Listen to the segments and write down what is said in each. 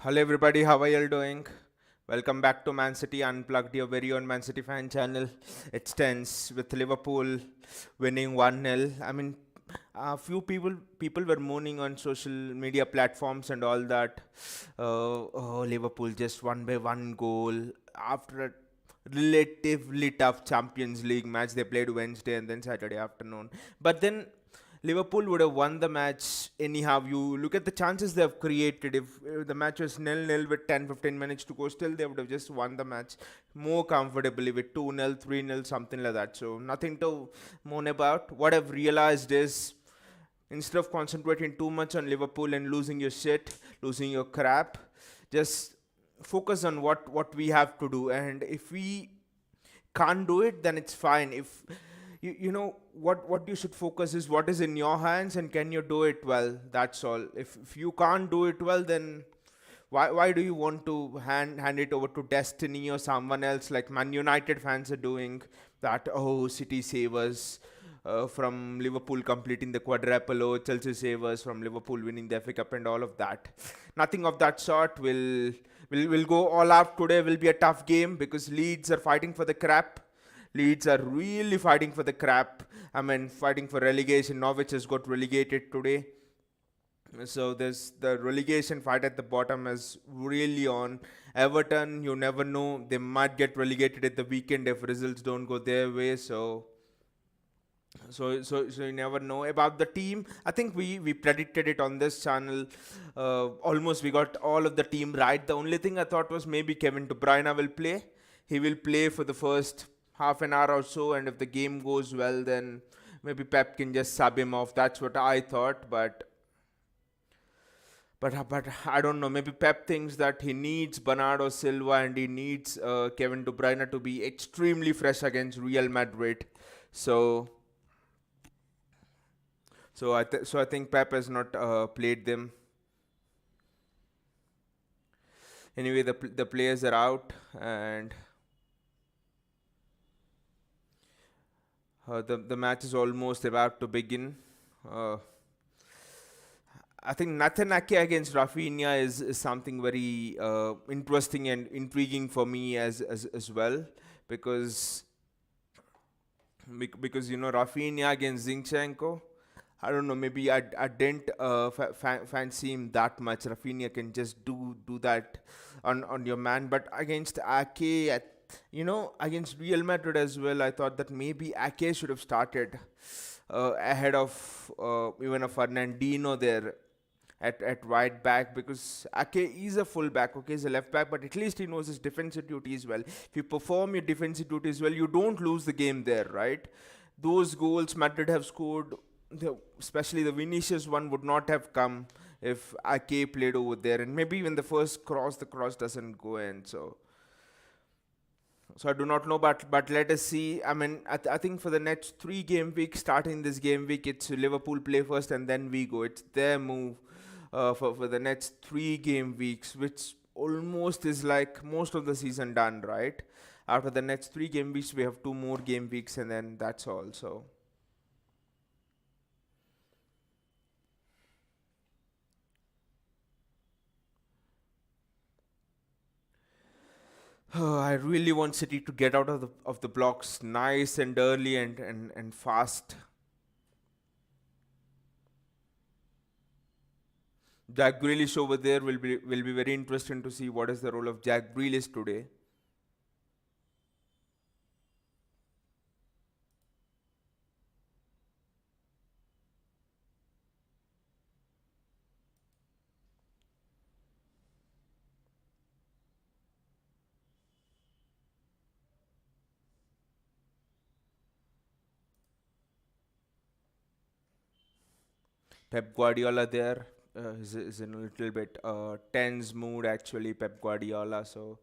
Hello everybody, how are you all doing? Welcome back to Man City Unplugged, your very own Man City fan channel. It's tense with Liverpool winning 1-0. I mean, a few people were moaning on social media platforms and all that. Oh, Liverpool just won by one goal after a relatively tough Champions League match they played Wednesday and then Saturday afternoon. But then Liverpool would have won the match anyhow. You look at the chances they have created. If the match was nil-nil with 10-15 minutes to go, still they would have just won the match more comfortably with 2-0, 3-0, something like that. So nothing to moan about. What I've realized is instead of concentrating too much on Liverpool and losing your shit, losing your crap, just focus on what we have to do. And if we can't do it, then it's fine. If you know what you should focus is what is in your hands and can you do it well. That's all. If you can't do it well, then why do you want to hand it over to destiny or someone else like Man United fans are doing that? Oh, City save us from Liverpool completing the quadruple. Oh, Chelsea save us from Liverpool winning the FA Cup and all of that. Nothing of that sort will go all out today. Will be a tough game because Leeds are fighting for the crap. Leeds are really fighting for the crap. I mean, fighting for relegation. Norwich has got relegated today. So there's the relegation fight at the bottom is really on. Everton, you never know. They might get relegated at the weekend if results don't go their way. So you never know about the team. I think we predicted it on this channel. Almost we got all of the team right. The only thing I thought was maybe Kevin De Bruyne will play. He will play for the first half an hour or so, and if the game goes well, then maybe Pep can just sub him off. That's what I thought, but I don't know. Maybe Pep thinks that he needs Bernardo Silva and he needs Kevin De Bruyne to be extremely fresh against Real Madrid. So so I think Pep has not played them. Anyway, the players are out, and the match is almost about to begin. Uh, I think Nathan Ake against Rafinha is something very interesting and intriguing for me as well because because you know Rafinha against Zinchenko. I don't know. Maybe I didn't fancy him that much. Rafinha can just do that on your man, but against Ake, against Real Madrid as well, I thought that maybe Ake should have started ahead of even a Fernandinho there at right back because Ake is a full back, okay, he's a left back, but at least he knows his defensive duties well. If you perform your defensive duties well, you don't lose the game there, right? Those goals Madrid have scored, especially the Vinicius one, would not have come if Ake played over there, and maybe even the cross doesn't go in. So I do not know, but let us see. I mean, I think for the next 3 game week, starting this game week, it's Liverpool play first and then we go. It's their move for the next 3 game weeks, which almost is like most of the season done, right? After the next 3 game weeks, we have 2 more game weeks, and then that's all. So I really want City to get out of the blocks nice and early and fast. Jack Grealish over there will be very interesting to see what is the role of Jack Grealish today. Pep Guardiola there is in a little bit tense mood actually. Pep Guardiola. So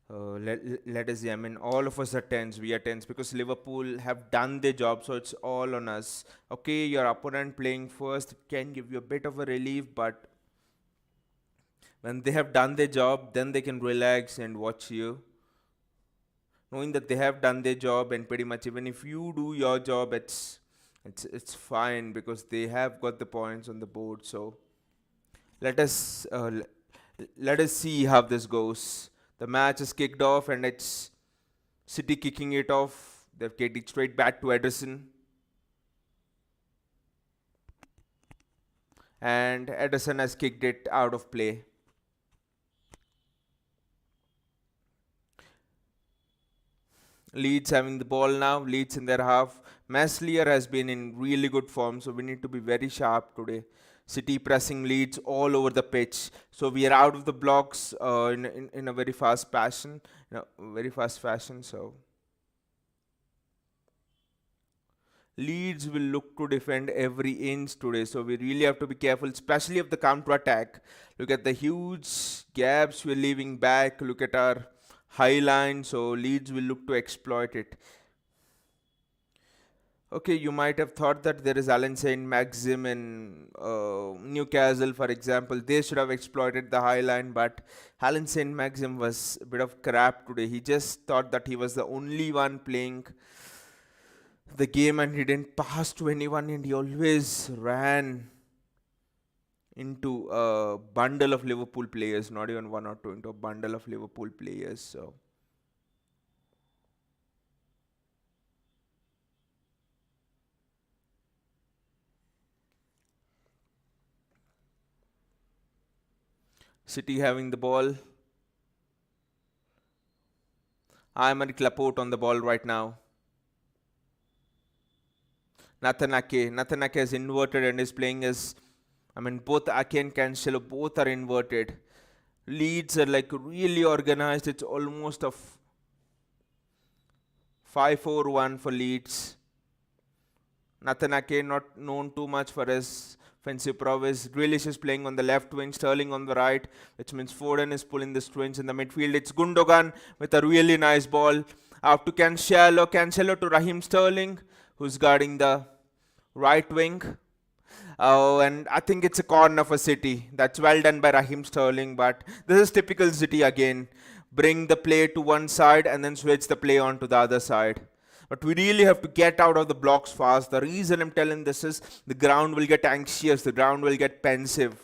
let us see. I mean, all of us are tense. We are tense because Liverpool have done their job, so it's all on us. Okay, your opponent playing first can give you a bit of a relief, but when they have done their job, then they can relax and watch you, knowing that they have done their job, and pretty much even if you do your job, it's fine because they have got the points on the board. So let us Let us see how this goes. The match is kicked off and it's City kicking it off. They've kicked it straight back to Ederson. And Ederson has kicked it out of play. Leeds having the ball now. Leeds in their half. Meslier has been in really good form, so we need to be very sharp today. City pressing Leeds all over the pitch. So we are out of the blocks in a very fast fashion. Very fast fashion. So Leeds will look to defend every inch today, so we really have to be careful, especially of the counter attack. Look at the huge gaps we're leaving back. Look at our high line, so Leeds will look to exploit it. Okay, you might have thought that there is Alan Saint Maxim in Newcastle, for example. They should have exploited the high line, but Alan Saint Maxim was a bit of crap today. He just thought that he was the only one playing the game and he didn't pass to anyone, and he always ran into a bundle of Liverpool players, not even one or two, into a bundle of Liverpool players. So City having the ball. Aymeric Laporte on the ball right now. Nathan Ake is inverted and is playing as, both Ake and Cancelo both are inverted. Leeds are like really organized. It's almost a 5-4-1 for Leeds. Nathan Ake not known too much for his offensive prowess. Grealish is playing on the left wing, Sterling on the right, which means Foden is pulling the strings in the midfield. It's Gundogan with a really nice ball. Out to Cancelo to Raheem Sterling, who's guarding the right wing. Oh, and I think it's a corner for City. That's well done by Raheem Sterling, but this is typical City again. Bring the play to one side and then switch the play on to the other side. But we really have to get out of the blocks fast. The reason I'm telling this is the ground will get anxious, the ground will get pensive.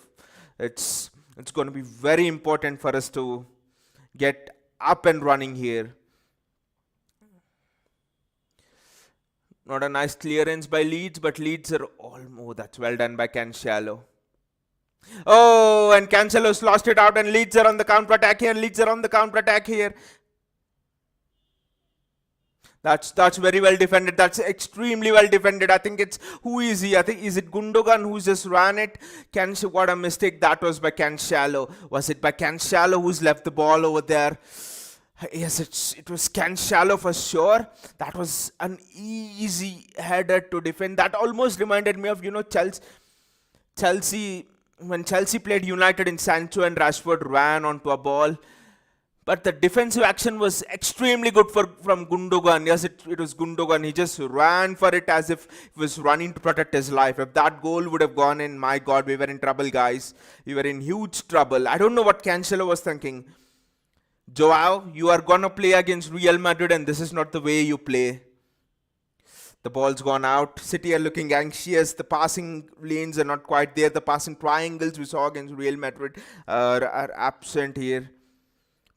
It's going to be very important for us to get up and running here. Not a nice clearance by Leeds, but Leeds are almost, that's well done by Cancelo. Oh, and Cancelo's lost it out and Leeds are on the counter-attack here. That's very well defended. That's extremely well defended. I think it's, who is he? I think, is it Gundogan who's just ran it? What a mistake that was by Cancelo. Was it by Cancelo who's left the ball over there? Yes, it was Cancelo for sure. That was an easy header to defend. That almost reminded me of, Chelsea, when Chelsea played United and Sancho and Rashford ran onto a ball. But the defensive action was extremely good from Gundogan. Yes, it was Gundogan. He just ran for it as if he was running to protect his life. If that goal would have gone in, my God, we were in trouble, guys. We were in huge trouble. I don't know what Cancelo was thinking. Joao, you are going to play against Real Madrid and this is not the way you play. The ball's gone out. City are looking anxious. The passing lanes are not quite there. The passing triangles we saw against Real Madrid are absent here.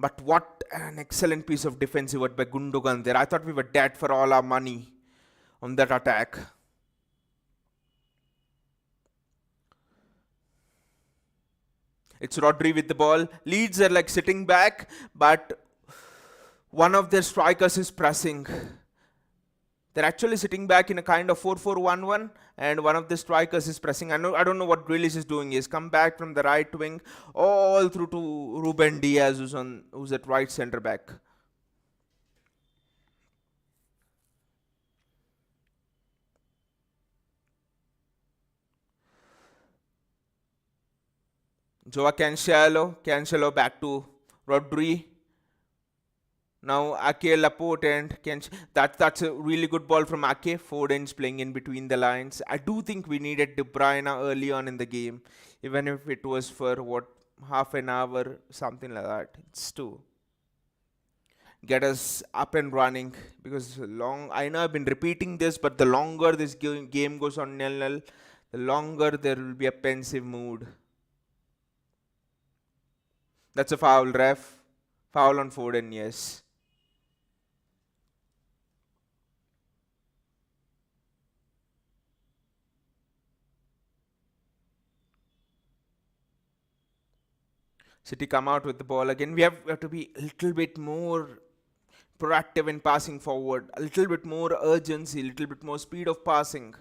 But what an excellent piece of defensive work by Gundogan there. I thought we were dead for all our money on that attack. It's Rodri with the ball. Leeds are like sitting back, but one of their strikers is pressing. They're actually sitting back in a kind of 4-4-1-1, and one of the strikers is pressing. I don't know what Grealish is doing. He's come back from the right wing all through to Ruben Diaz, who's at right centre back. Joao Cancelo back to Rodri. Now Ake, Laporte and that's a really good ball from Ake. Foden's playing in between the lines. I do think we needed De Bruyne early on in the game, even if it was for half an hour, something like that. It's to get us up and running, because I know I've been repeating this, but the longer this game goes on 0-0, the longer there will be a pensive mood. That's a foul, ref. Foul on Foden, yes. City come out with the ball again. We have to be a little bit more proactive in passing forward, a little bit more urgency, a little bit more speed of passing.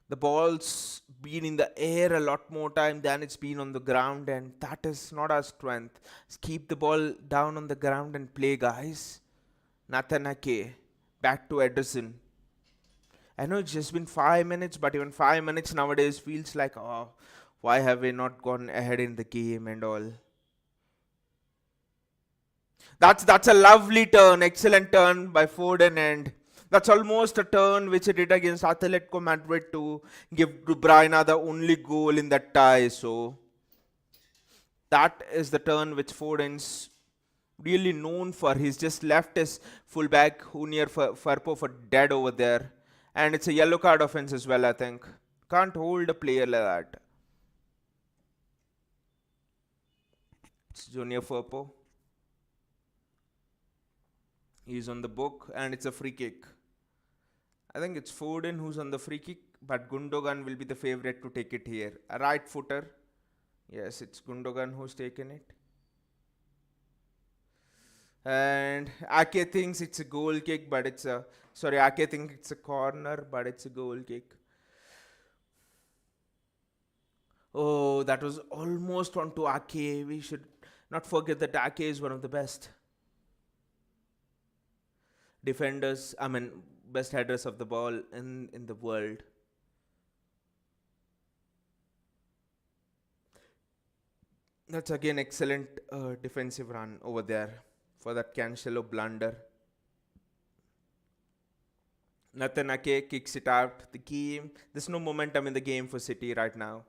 The ball's been in the air a lot more time than it's been on the ground, and that is not our strength. Just keep the ball down on the ground and play, guys. Nathan Ake, back to Ederson. I know it's just been 5 minutes, but even 5 minutes nowadays feels like, oh, why have we not gone ahead in the game and all? That's a lovely turn, excellent turn by Foden, and that's almost a turn which he did against Atletico Madrid to give De Bruyne the only goal in that tie. So that is the turn which Foden's really known for. He's just left his fullback Junior Firpo for dead over there, and it's a yellow card offense as well. I think can't hold a player like that. It's Junior Firpo. He's on the book, and it's a free kick. I think it's Foden who's on the free kick, but Gundogan will be the favorite to take it here. A right footer. Yes, it's Gundogan who's taken it. And Ake thinks it's a goal kick, but it's a. Sorry, Ake thinks it's a corner, but it's a goal kick. Oh, that was almost onto Ake. We should not forget that Ake is one of the best defenders, best headers of the ball in the world. That's again excellent defensive run over there for that Cancelo blunder. Nathan Ake kicks it out. The game, there's no momentum in the game for City right now.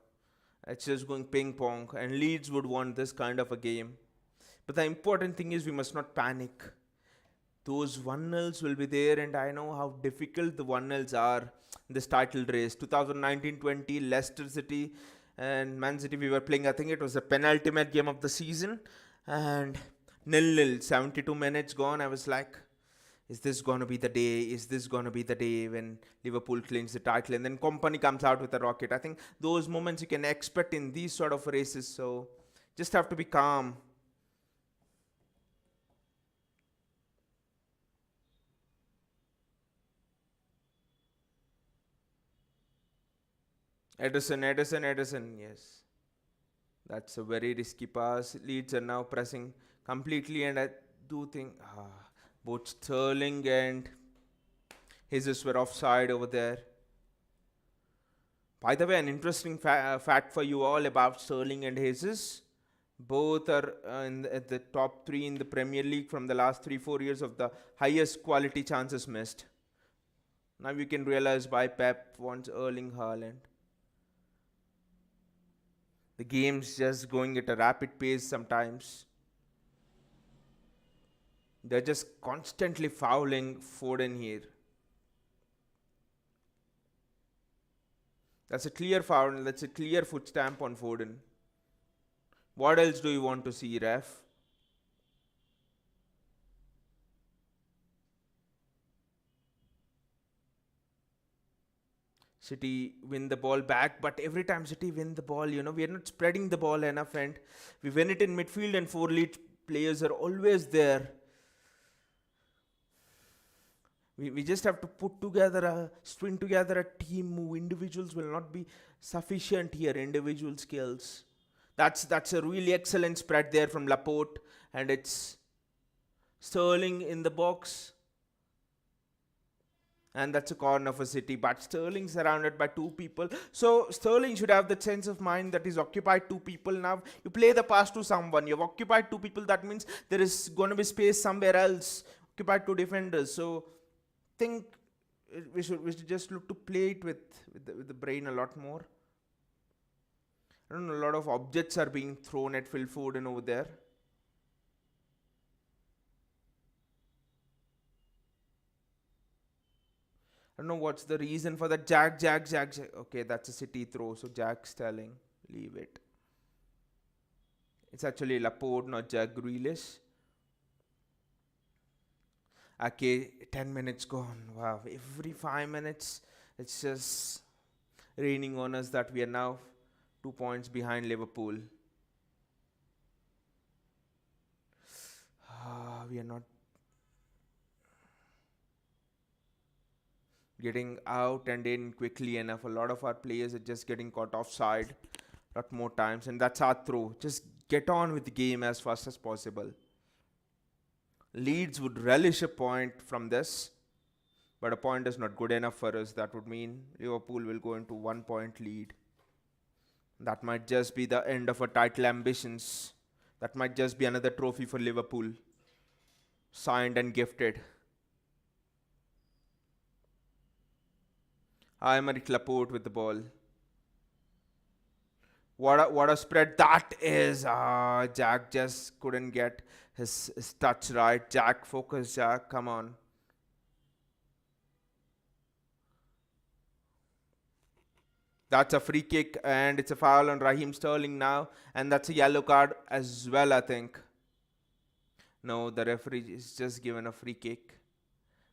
It's just going ping pong, and Leeds would want this kind of a game. But the important thing is we must not panic. Those 1-0s will be there, and I know how difficult the 1-0s are in this title race. 2019-20, Leicester City and Man City, we were playing, I think it was the penultimate game of the season, and 0-0, 72 minutes gone. I was like, is this going to be the day? Is this going to be the day when Liverpool cleans the title? And then Company comes out with a rocket. I think those moments you can expect in these sort of races, so just have to be calm. Edison, yes. That's a very risky pass. Leeds are now pressing completely, and I do think both Sterling and Jesus were offside over there. By the way, an interesting fact for you all about Sterling and Jesus. Both are at the top three in the Premier League from the last 3-4 years of the highest quality chances missed. Now you can realize why Pep wants Erling Haaland. The game's just going at a rapid pace sometimes. They're just constantly fouling Foden here. That's a clear foul. That's a clear foot stamp on Foden. What else do you want to see, ref? City win the ball back, but every time City win the ball, we are not spreading the ball enough, and we win it in midfield, and four lead players are always there. We just have to string together a team move. Individuals will not be sufficient here, individual skills. That's a really excellent spread there from Laporte, and it's Sterling in the box. And that's a corner for City. But Sterling surrounded by two people. So Sterling should have the sense of mind that he's occupied two people now. You play the pass to someone. You've occupied two people. That means there is going to be space somewhere else. Occupied two defenders. So think we should just look to play it with the brain a lot more. I don't know. A lot of objects are being thrown at Phil Foden over there. don't know what's the reason for that. Jack. Okay, that's a City throw, so Jack's telling, leave it. It's actually Laporte, not Jack Grealish. Okay, 10 minutes gone. Wow, every 5 minutes, it's just raining on us that we are now 2 points behind Liverpool. We are not getting out and in quickly enough. A lot of our players are just getting caught offside a lot more times, and that's our throw. Just get on with the game as fast as possible. Leeds would relish a point from this, but a point is not good enough for us. That would mean Liverpool will go into 1 point lead. That might just be the end of our title ambitions. That might just be another trophy for Liverpool, signed and gifted. Aymeric Laporte with the ball. What a spread that is. Jack just couldn't get his touch right. Jack, focus, Jack. Come on. That's a free kick, and it's a foul on Raheem Sterling now. And that's a yellow card as well, I think. No, the referee is just given a free kick.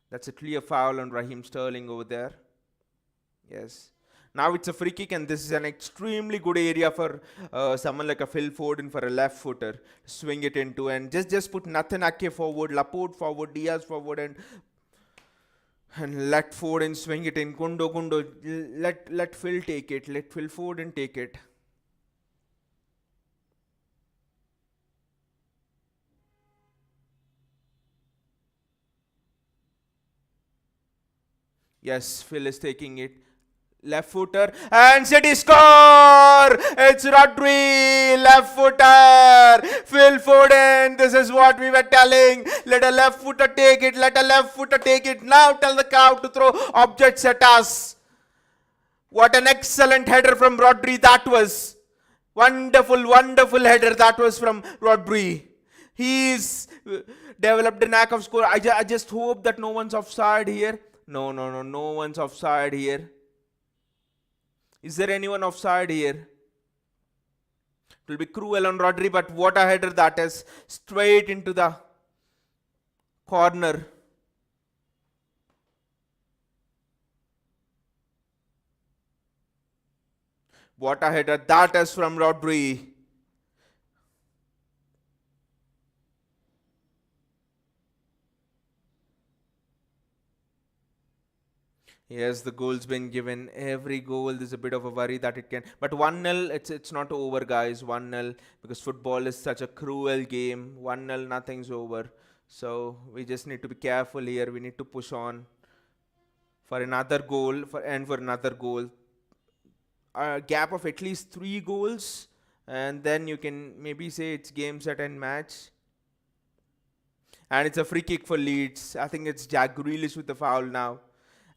That's a clear foul on Raheem Sterling over there. Yes. Now it's a free kick, and this is an extremely good area for someone like a Phil Foden for a left footer. Swing it into, and just put Nathan Ake forward, Laporte forward, Diaz forward, and let Foden swing it in. Gundo. Let Phil take it. Let Phil Foden take it. Yes, Phil is taking it. Left footer, and City score! It's Rodri, left footer, Phil Foden. This is what we were telling. Let a left footer take it. Let a left footer take it. Now tell the crowd to throw objects at us. What an excellent header from Rodri that was. Wonderful header that was from Rodri. He's developed a knack of score. I just hope that no one's offside here. No one's offside here. Is there anyone offside here? It will be cruel on Rodri, but what a header that is. Straight into the corner. What a header that is from Rodri. Yes, the goal's been given. Every goal, there's a bit of a worry that it can. But 1-0, it's not over, guys. 1-0, because football is such a cruel game. 1-0, nothing's over. So we just need to be careful here. We need to push on for another goal, for another goal. A gap of at least 3 goals, and then you can maybe say it's game, set, and match. And it's a free kick for Leeds. I think it's Jack Grealish with the foul now.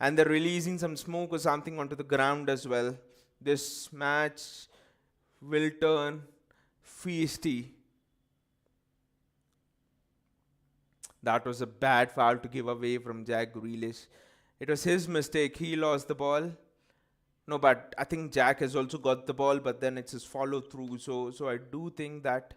And they're releasing some smoke or something onto the ground as well. This match will turn feisty. That was a bad foul to give away from Jack Grealish. It was his mistake. He lost the ball. No, but I think Jack has also got the ball, but then it's his follow through. So I do think that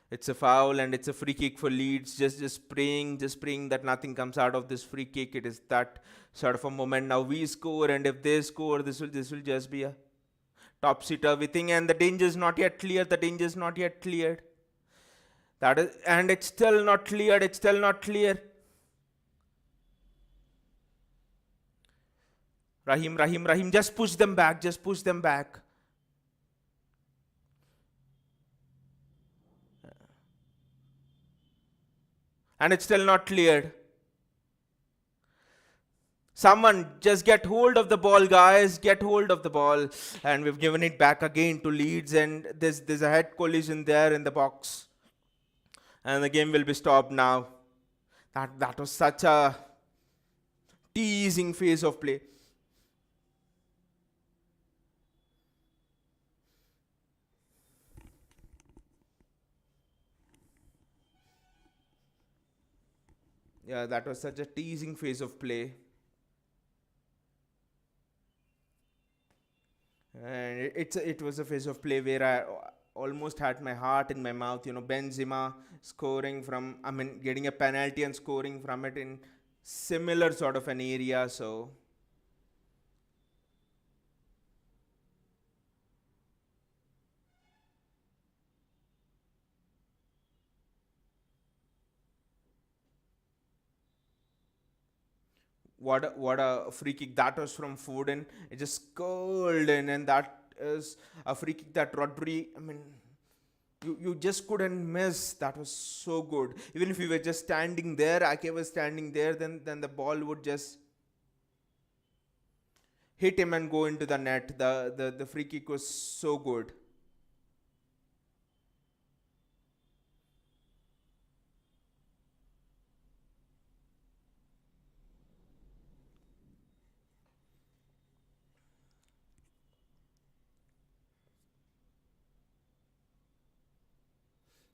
it's a foul, and it's a free kick for Leeds. Just praying that nothing comes out of this free kick. It is that sort of a moment. Now we score, and if they score, this will just be a topsy-turvy thing. And the danger is not yet cleared. That is, and it's still not cleared. Raheem, just push them back. And it's still not cleared. Someone just get hold of the ball, guys. Get hold of the ball. And we've given it back again to Leeds, and there's a head collision there in the box. And the game will be stopped now. That was such a teasing phase of play. Yeah, that was such a teasing phase of play. And it was a phase of play where I almost had my heart in my mouth. Benzema scoring from, I mean, getting a penalty and scoring from it in similar sort of an area. So what a free kick that was from Foden. It just curled in, and that is a free kick that Rodri. I mean, you just couldn't miss. That was so good. Even if you were just standing there, Ake was standing there, then the ball would just hit him and go into the net. The free kick was so good.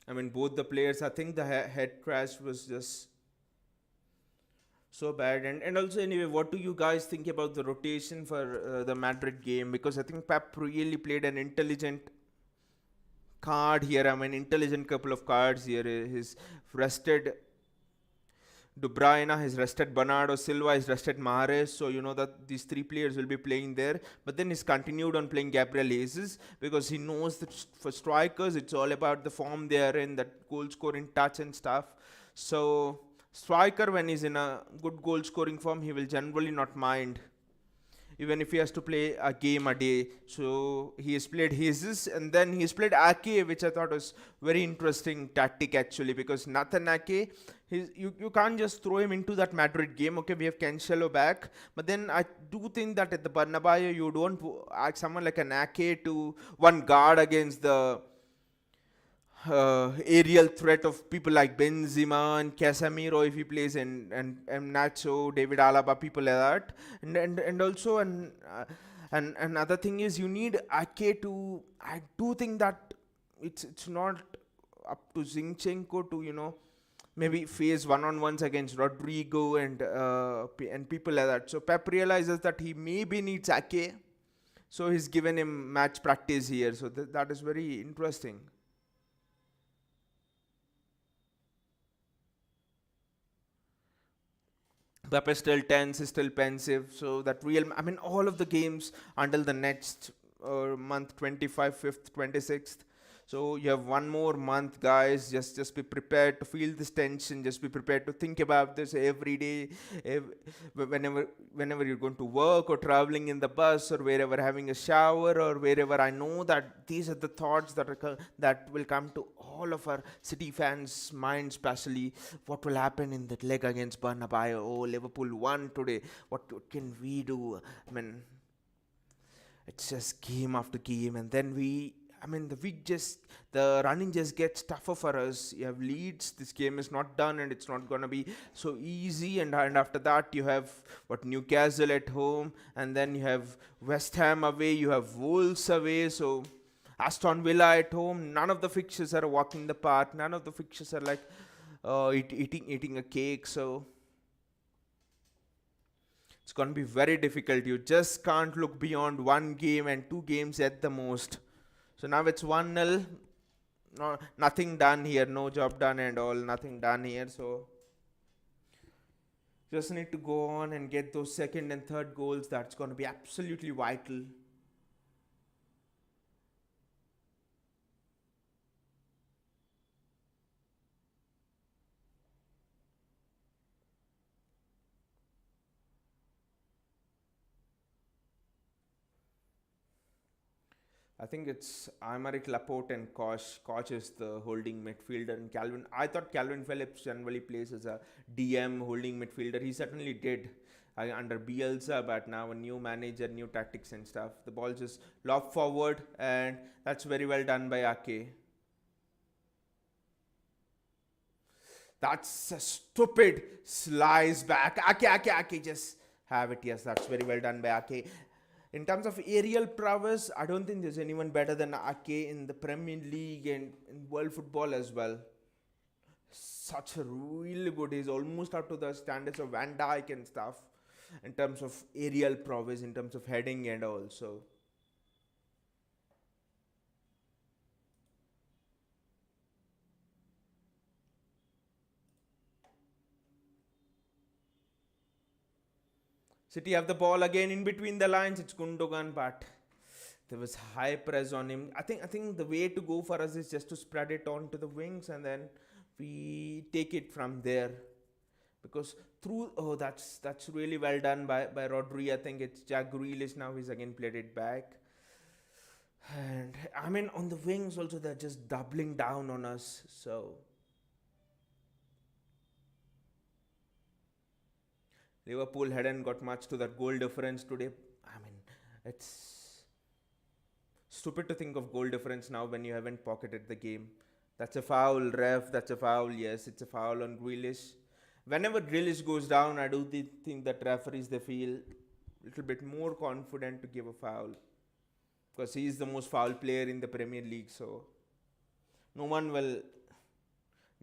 I mean, both the players. I think the head crash was just so bad. And also, anyway, what do you guys think about the rotation for the Madrid game? Because I think Pep really played an intelligent card here. I mean, intelligent couple of cards here. He's rested De Bruyne has rested Bernardo Silva, has rested Mahrez, so you know that these three players will be playing there. But then he's continued on playing Gabriel Jesus because he knows that for strikers it's all about the form they are in, that goal scoring touch and stuff. So striker, when he's in a good goal scoring form, he will generally not mind even if he has to play a game a day. So he has played Jesus and then he's played Ake, which I thought was very interesting tactic actually, because Nathan Ake, you can't just throw him into that Madrid game. Okay, we have Cancelo back, but then I do think that at the Bernabeu you don't ask someone like an Ake to one guard against the aerial threat of people like Benzema and Casemiro if he plays, and Nacho, David Alaba, people like that, and also and another thing is you need Ake to. I do think that it's not up to Zinchenko to maybe face one-on-ones against Rodrigo and people like that. So Pep realizes that he maybe needs Ake, so he's given him match practice here. So that is very interesting. Pep is still tense, is still pensive. So that real, I mean, all of the games until the next month, 25th, 5th, 26th. So you have one more month, guys. Just be prepared to feel this tension. Just be prepared to think about this every day, ev- whenever you're going to work or traveling in the bus or wherever, having a shower or wherever. I know that these are the thoughts that will come to all of our City fans' minds, especially what will happen in that leg against Bernabeu. Oh, Liverpool won today. What can we do? I mean, it's just game after game, and then I mean, the running just gets tougher for us. You have Leeds. This game is not done, and it's not gonna be so easy. And after that, you have what Newcastle at home, and then you have West Ham away. You have Wolves away. So Aston Villa at home. None of the fixtures are a walk in the park. None of the fixtures are like eating a cake. So it's going to be very difficult. You just can't look beyond one game and two games at the most. So now it's 1-0. No, nothing done here. No job done and all. Nothing done here. So just need to go on and get those second and third goals. That's going to be absolutely vital. I think it's Aymeric Laporte and Koch. Koch is the holding midfielder, and Calvin. I thought Calvin Phillips generally plays as a DM holding midfielder. He certainly did under Bielsa, but now a new manager, new tactics and stuff. The ball just lobbed forward, and that's very well done by Ake. That's a stupid slice back. Ake, just have it. Yes, that's very well done by Ake. In terms of aerial prowess, I don't think there's anyone better than Ake in the Premier League and in world football as well. such a really good. He's almost up to the standards of Van Dijk and stuff in terms of aerial prowess, in terms of heading and also. City have the ball again in between the lines. It's Gundogan, but there was high press on him. I think the way to go for us is just to spread it onto the wings and then we take it from there. Because through that's really well done by Rodri. I think it's Jack Grealish now. He's again played it back. And I mean on the wings also they're just doubling down on us. So Liverpool hadn't got much to that goal difference today. I mean, it's stupid to think of goal difference now when you haven't pocketed the game. That's a foul, ref. That's a foul. Yes, it's a foul on Grealish. Whenever Grealish goes down, I do think that referees they feel a little bit more confident to give a foul because he is the most foul player in the Premier League. So no one will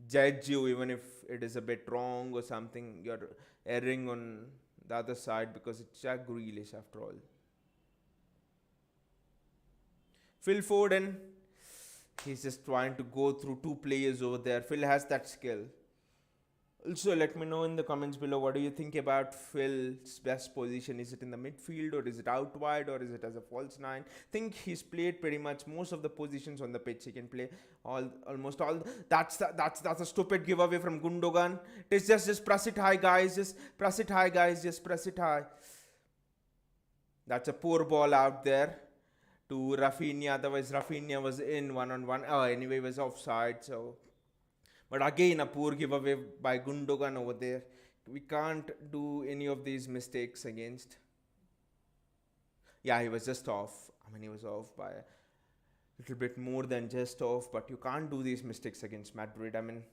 judge you even if it is a bit wrong or something. You're erring on the other side because it's Jack Grealish after all. Phil Foden, he's just trying to go through two players over there. Phil has that skill. Also, let me know in the comments below what do you think about Phil's best position. Is it in the midfield or is it out wide or is it as a false nine? I think he's played pretty much most of the positions on the pitch. He can play almost all. That's a stupid giveaway from Gundogan. It's just press it high, guys. Just press it high, guys. Just press it high. That's a poor ball out there to Rafinha. Otherwise, Rafinha was in one-on-one. Oh, anyway, he was offside. So. But again, a poor giveaway by Gundogan over there. We can't do any of these mistakes against. Yeah, he was just off. I mean, he was off by a little bit more than just off. But you can't do these mistakes against Madrid. I mean,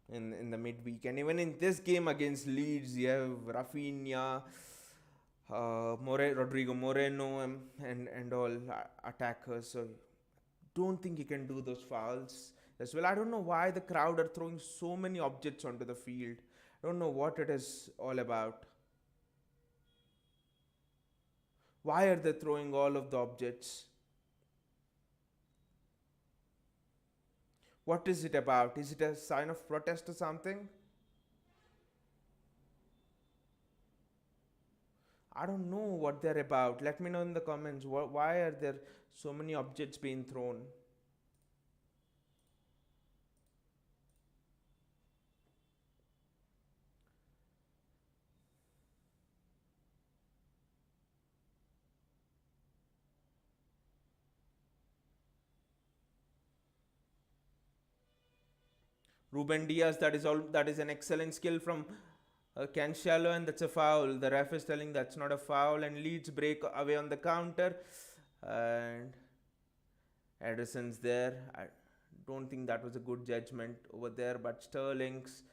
in the midweek. And even in this game against Leeds, you have Rafinha, Rodrigo Moreno, and all attackers. So don't think he can do those fouls as well. I don't know why the crowd are throwing so many objects onto the field. I don't know what it is all about. Why are they throwing all of the objects? What is it about? Is it a sign of protest or something? I don't know what they're about. Let me know in the comments. Why are there so many objects being thrown? Ruben Diaz, that is an excellent skill from Cancelo, and that's a foul. The ref is telling that's not a foul, and Leeds break away on the counter, and Ederson's there. I don't think that was a good judgment over there, but Sterling's.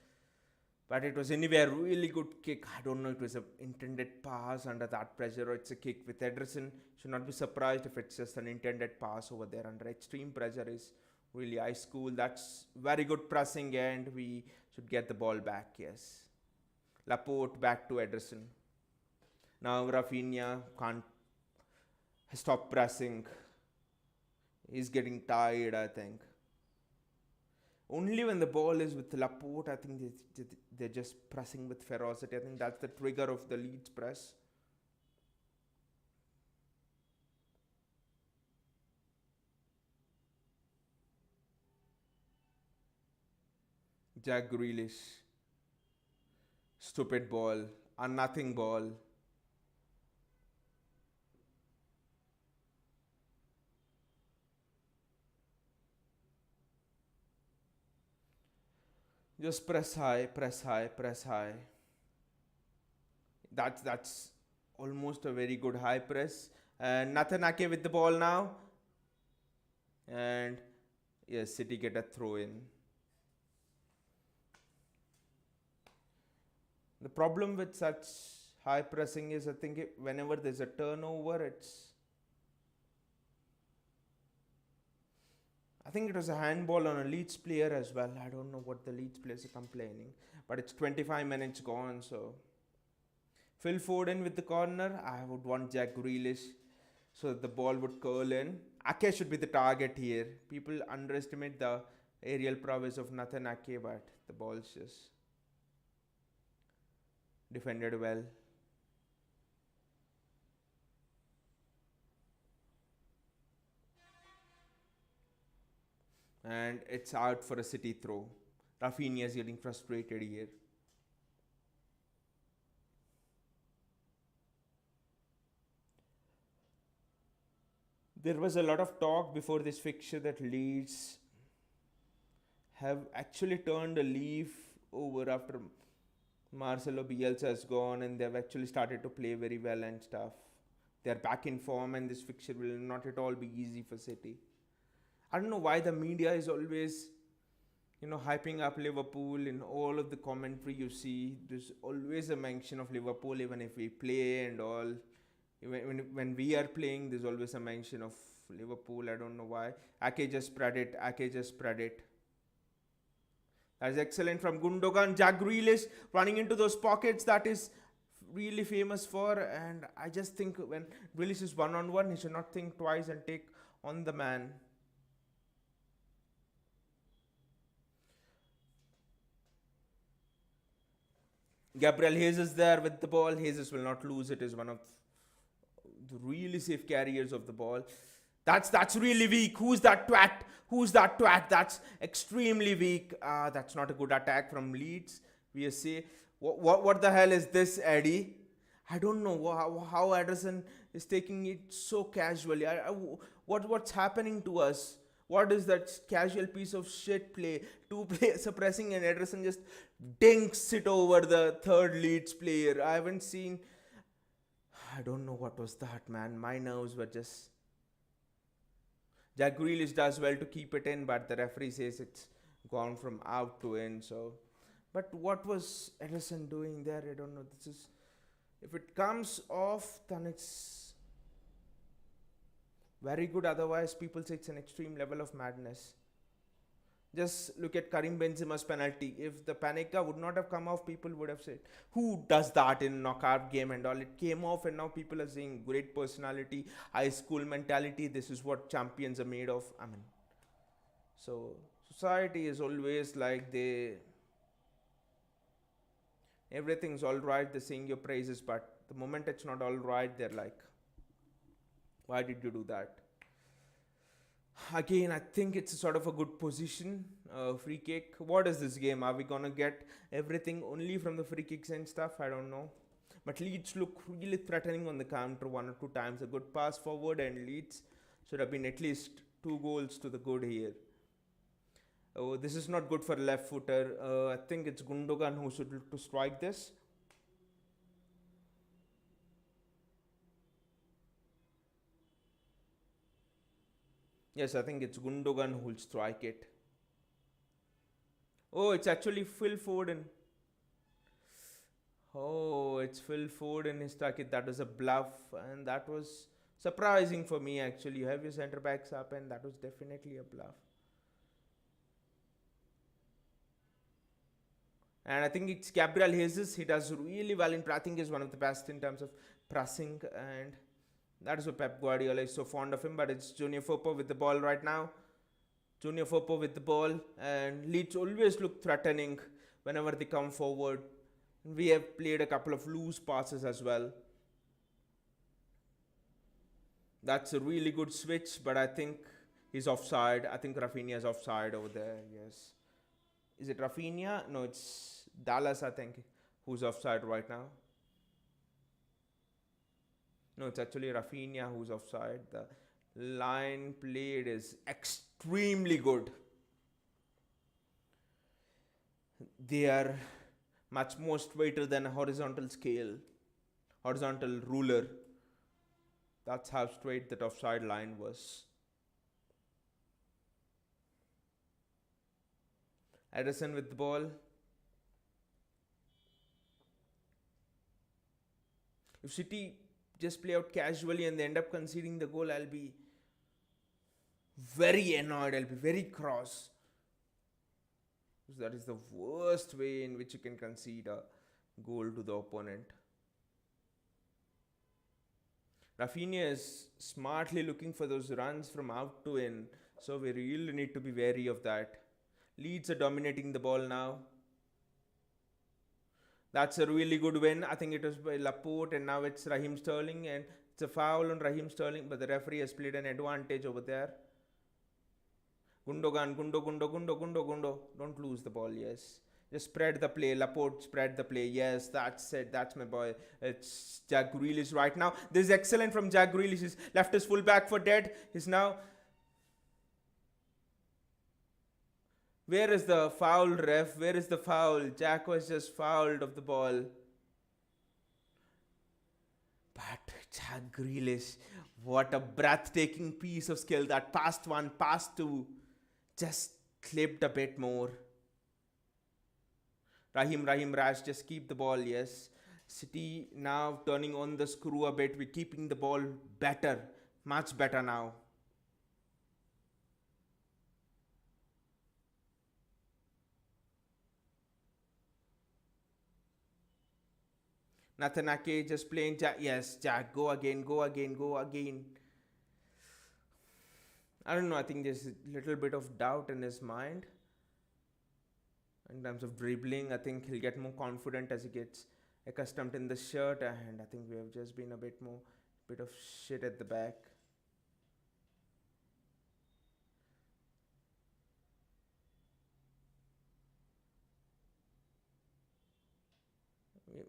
But it was anyway a really good kick. I don't know if it was an intended pass under that pressure or it's a kick with Ederson. Should not be surprised if it's just an intended pass over there under extreme pressure. Is really ice cool. That's very good pressing and we should get the ball back. Yes. Laporte back to Ederson. Now Rafinha can't stop pressing. He's getting tired, I think. Only when the ball is with Laporte, I think they're just pressing with ferocity. I think that's the trigger of the Leeds press. Jack Grealish. Stupid ball. A nothing ball. Just press high, press high, press high. That's almost a very good high press. And Nathan Ake with the ball now. And yes, City get a throw in. The problem with such high pressing is I think whenever there's a turnover, I think it was a handball on a Leeds player as well. I don't know what the Leeds players are complaining, but it's 25 minutes gone. So Phil Foden with the corner. I would want Jack Grealish so that the ball would curl in. Ake should be the target here. People underestimate the aerial prowess of Nathan Ake, but the ball's just defended well. And it's out for a City throw. Rafinha is getting frustrated here. There was a lot of talk before this fixture that Leeds have actually turned a leaf over after Marcelo Bielsa has gone, and they've actually started to play very well and stuff. They're back in form, and this fixture will not at all be easy for City. I don't know why the media is always, hyping up Liverpool. In all of the commentary you see, there's always a mention of Liverpool, even if we play and all. When we are playing, there's always a mention of Liverpool. I don't know why. Ake just spread it. Ake just spread it. That's excellent from Gundogan. Jack Grealish running into those pockets that is really famous for. And I just think when Grealish is one on one, he should not think twice and take on the man. Gabriel Jesus there with the ball. Jesus will not lose it. Is one of the really safe carriers of the ball. That's really weak. Who's that twat? Who's that twat? That's extremely weak. That's not a good attack from Leeds. We say, what the hell is this, Eddie? I don't know how Ederson is taking it so casually. What's happening to us? What is that casual piece of shit play? Two players suppressing and Ederson just dinks it over the third Leeds player. I haven't seen. I don't know what was that, man. My nerves were just. Jack Grealish does well to keep it in, but the referee says it's gone from out to in. So, but what was Ederson doing there? I don't know. This is, if it comes off, then it's very good. Otherwise, people say it's an extreme level of madness. Just look at Karim Benzema's penalty. If the Panenka would not have come off, people would have said, "Who does that in knockout game and all?" It came off, and now people are saying, "Great personality, high school mentality. This is what champions are made of." I mean, so society is always like everything's all right. They're saying your praises, but the moment it's not all right, they're like, "Why did you do that?" Again, I think it's a sort of a good position. Free kick. What is this game? Are we gonna get everything only from the free kicks and stuff? I don't know. But Leeds look really threatening on the counter one or two times. A good pass forward, and Leeds should have been at least 2 goals to the good here. Oh, this is not good for left footer. I think it's Gundogan who should look to strike this. Yes, I think it's Gundogan who will strike it. Oh, it's actually Phil Foden. Oh, it's Phil Foden who struck it. That was a bluff, and that was surprising for me actually. You have your centre backs up, and that was definitely a bluff. And I think it's Gabriel Jesus. He does really well in. I think he's one of the best in terms of pressing, and that is why Pep Guardiola is so fond of him. But it's Junior Firpo with the ball right now. Junior Firpo with the ball, and Leeds always look threatening whenever they come forward. We have played a couple of loose passes as well. That's a really good switch, but I think he's offside. I think Rafinha is offside over there. Yes. Is it Rafinha? No, it's Dallas, I think, who's offside right now. No, it's actually Rafinha who's offside. The line played is extremely good. They are much more straighter than a horizontal scale, horizontal ruler. That's how straight that offside line was. Ederson with the ball. If City just play out casually and they end up conceding the goal, I'll be very annoyed, I'll be very cross. That is the worst way in which you can concede a goal to the opponent. Rafinha is smartly looking for those runs from out to in, so we really need to be wary of that. Leeds are dominating the ball now. That's a really good win. I think it was by Laporte, and now it's Raheem Sterling, and it's a foul on Raheem Sterling, but the referee has played an advantage over there. Gundogan, Gundo. Don't lose the ball, yes. Just spread the play. Laporte spread the play. Yes, that's it. That's my boy. It's Jack Grealish right now. This is excellent from Jack Grealish. He's left his full back for dead. He's now. Where is the foul, ref? Where is the foul? Jack was just fouled of the ball. But Jack Grealish, what a breathtaking piece of skill. That past one, past two, just clipped a bit more. Raheem Rash, just keep the ball, yes. City now turning on the screw a bit. We're keeping the ball better, much better now. Nathan Ake just playing Jack. Yes, Jack, go again. I don't know, I think there's a little bit of doubt in his mind. In terms of dribbling, I think he'll get more confident as he gets accustomed in the shirt, and I think we have just been a bit of shit at the back.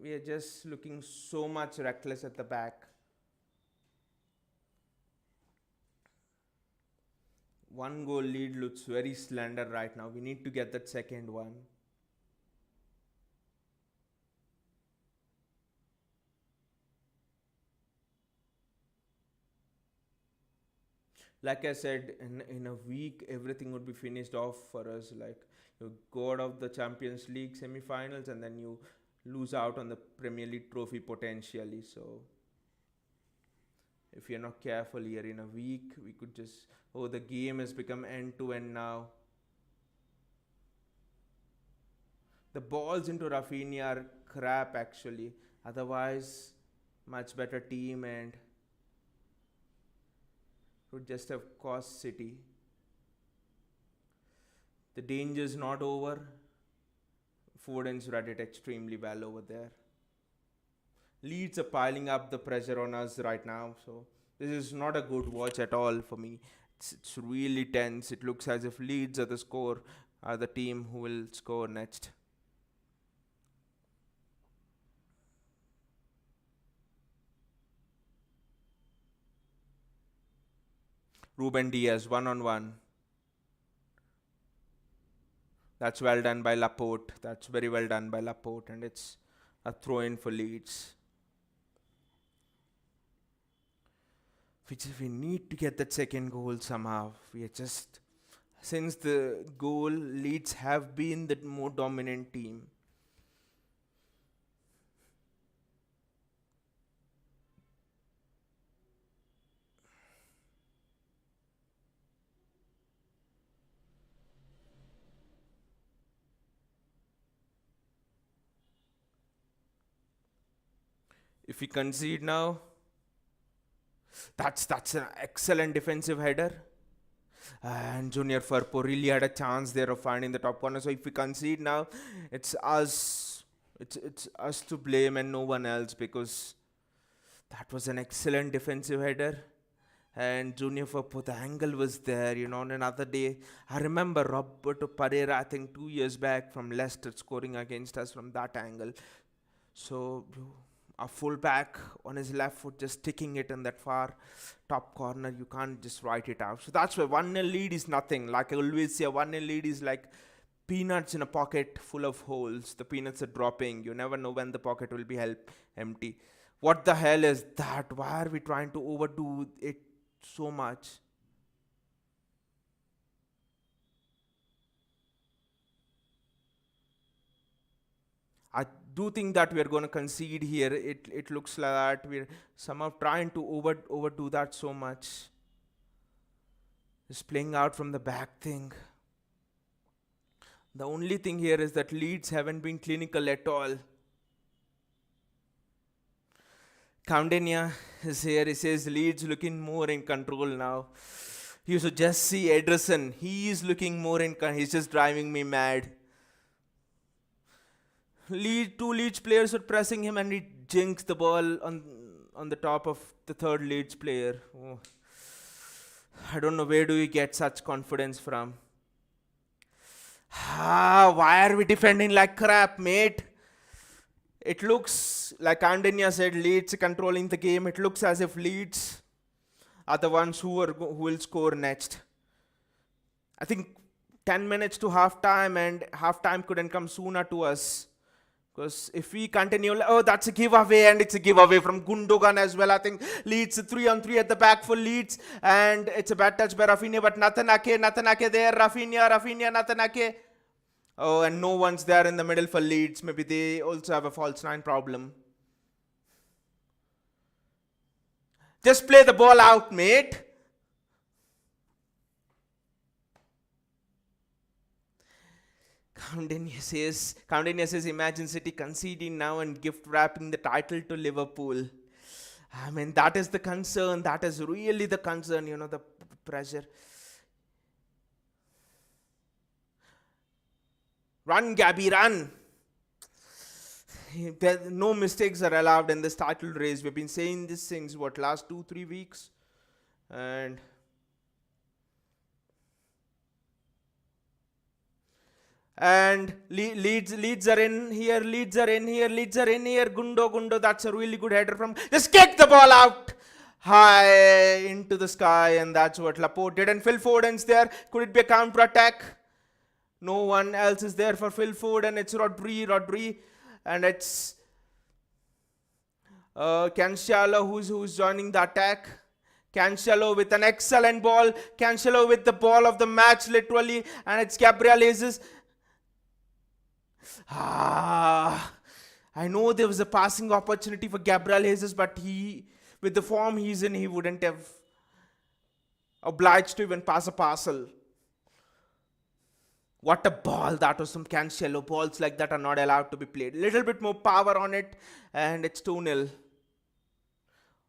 We are just looking so much reckless at the back. One goal lead looks very slender right now. We need to get that second one. Like I said, in a week, everything would be finished off for us. Like, you go out of the Champions League semi-finals and then you lose out on the Premier League trophy potentially. So if you're not careful here, in a week we could just, oh, the game has become end to end now. The balls into Rafinha are crap actually. Otherwise, much better team, and would just have cost City. The danger's not over. Foden's read it extremely well over there. Leeds are piling up the pressure on us right now, so this is not a good watch at all for me. It's really tense. It looks as if Leeds are the team who will score next. Ruben Diaz, 1-on-1. That's well done by Laporte. That's very well done by Laporte, and it's a throw in for Leeds. We need to get that second goal somehow. We are just, since the goal, Leeds have been the more dominant team. If we concede now, that's an excellent defensive header. And Junior Firpo really had a chance there of finding the top corner. So if we concede now, it's us. It's us to blame and no one else, because that was an excellent defensive header. And Junior Firpo, the angle was there, on another day. I remember Roberto Pereira, I think 2 years back, from Leicester scoring against us from that angle. So a full back on his left foot just sticking it in that far top corner, you can't just write it out. So that's why 1-0 lead is nothing. Like I always say, a 1-0 lead is like peanuts in a pocket full of holes. The peanuts are dropping. You never know when the pocket will be empty. What the hell is that? Why are we trying to overdo it so much? I do think that we are going to concede here. It looks like that we're somehow trying to overdo that so much. is playing out from the back thing. The only thing here is that Leeds haven't been clinical at all. Countania is here. He says Leeds looking more in control now. You should just see Ederson. He is looking more in control. He's just driving me mad. Two Leeds players were pressing him and he jinxed the ball on the top of the third Leeds player. Oh. I don't know where do you get such confidence from. Why are we defending like crap, mate? It looks, like Andenia said, Leeds controlling the game. It looks as if Leeds are the ones who will score next. I think 10 minutes to half time, and half time couldn't come sooner to us. Because if we continue, that's a giveaway, and it's a giveaway from Gundogan as well. I think Leeds 3-on-3 at the back for Leeds, and it's a bad touch by Rafinha, but Natanake there, Rafinha, Natanake. Oh, and no one's there in the middle for Leeds. Maybe they also have a false nine problem. Just play the ball out, mate. Countania says, imagine City conceding now and gift wrapping the title to Liverpool. I mean, that is the concern. That is really the concern, the pressure. Run, Gabby, run. No mistakes are allowed in this title race. We've been saying this since, last 2-3 weeks? And Leeds are in here, Gundo, that's a really good header from, just kick the ball out high into the sky, and that's what Laporte did, and Phil Foden's there. Could it be a counter-attack? No one else is there for Phil Foden, it's Rodri, and it's Cancelo who's joining the attack. Cancelo with an excellent ball, Cancelo with the ball of the match literally, and it's Gabriel Jesus. I know there was a passing opportunity for Gabriel Jesus, but with the form he's in, he wouldn't have obliged to even pass a parcel. What a ball that was from Cancelo. Balls like that are not allowed to be played. Little bit more power on it, and it's 2-0.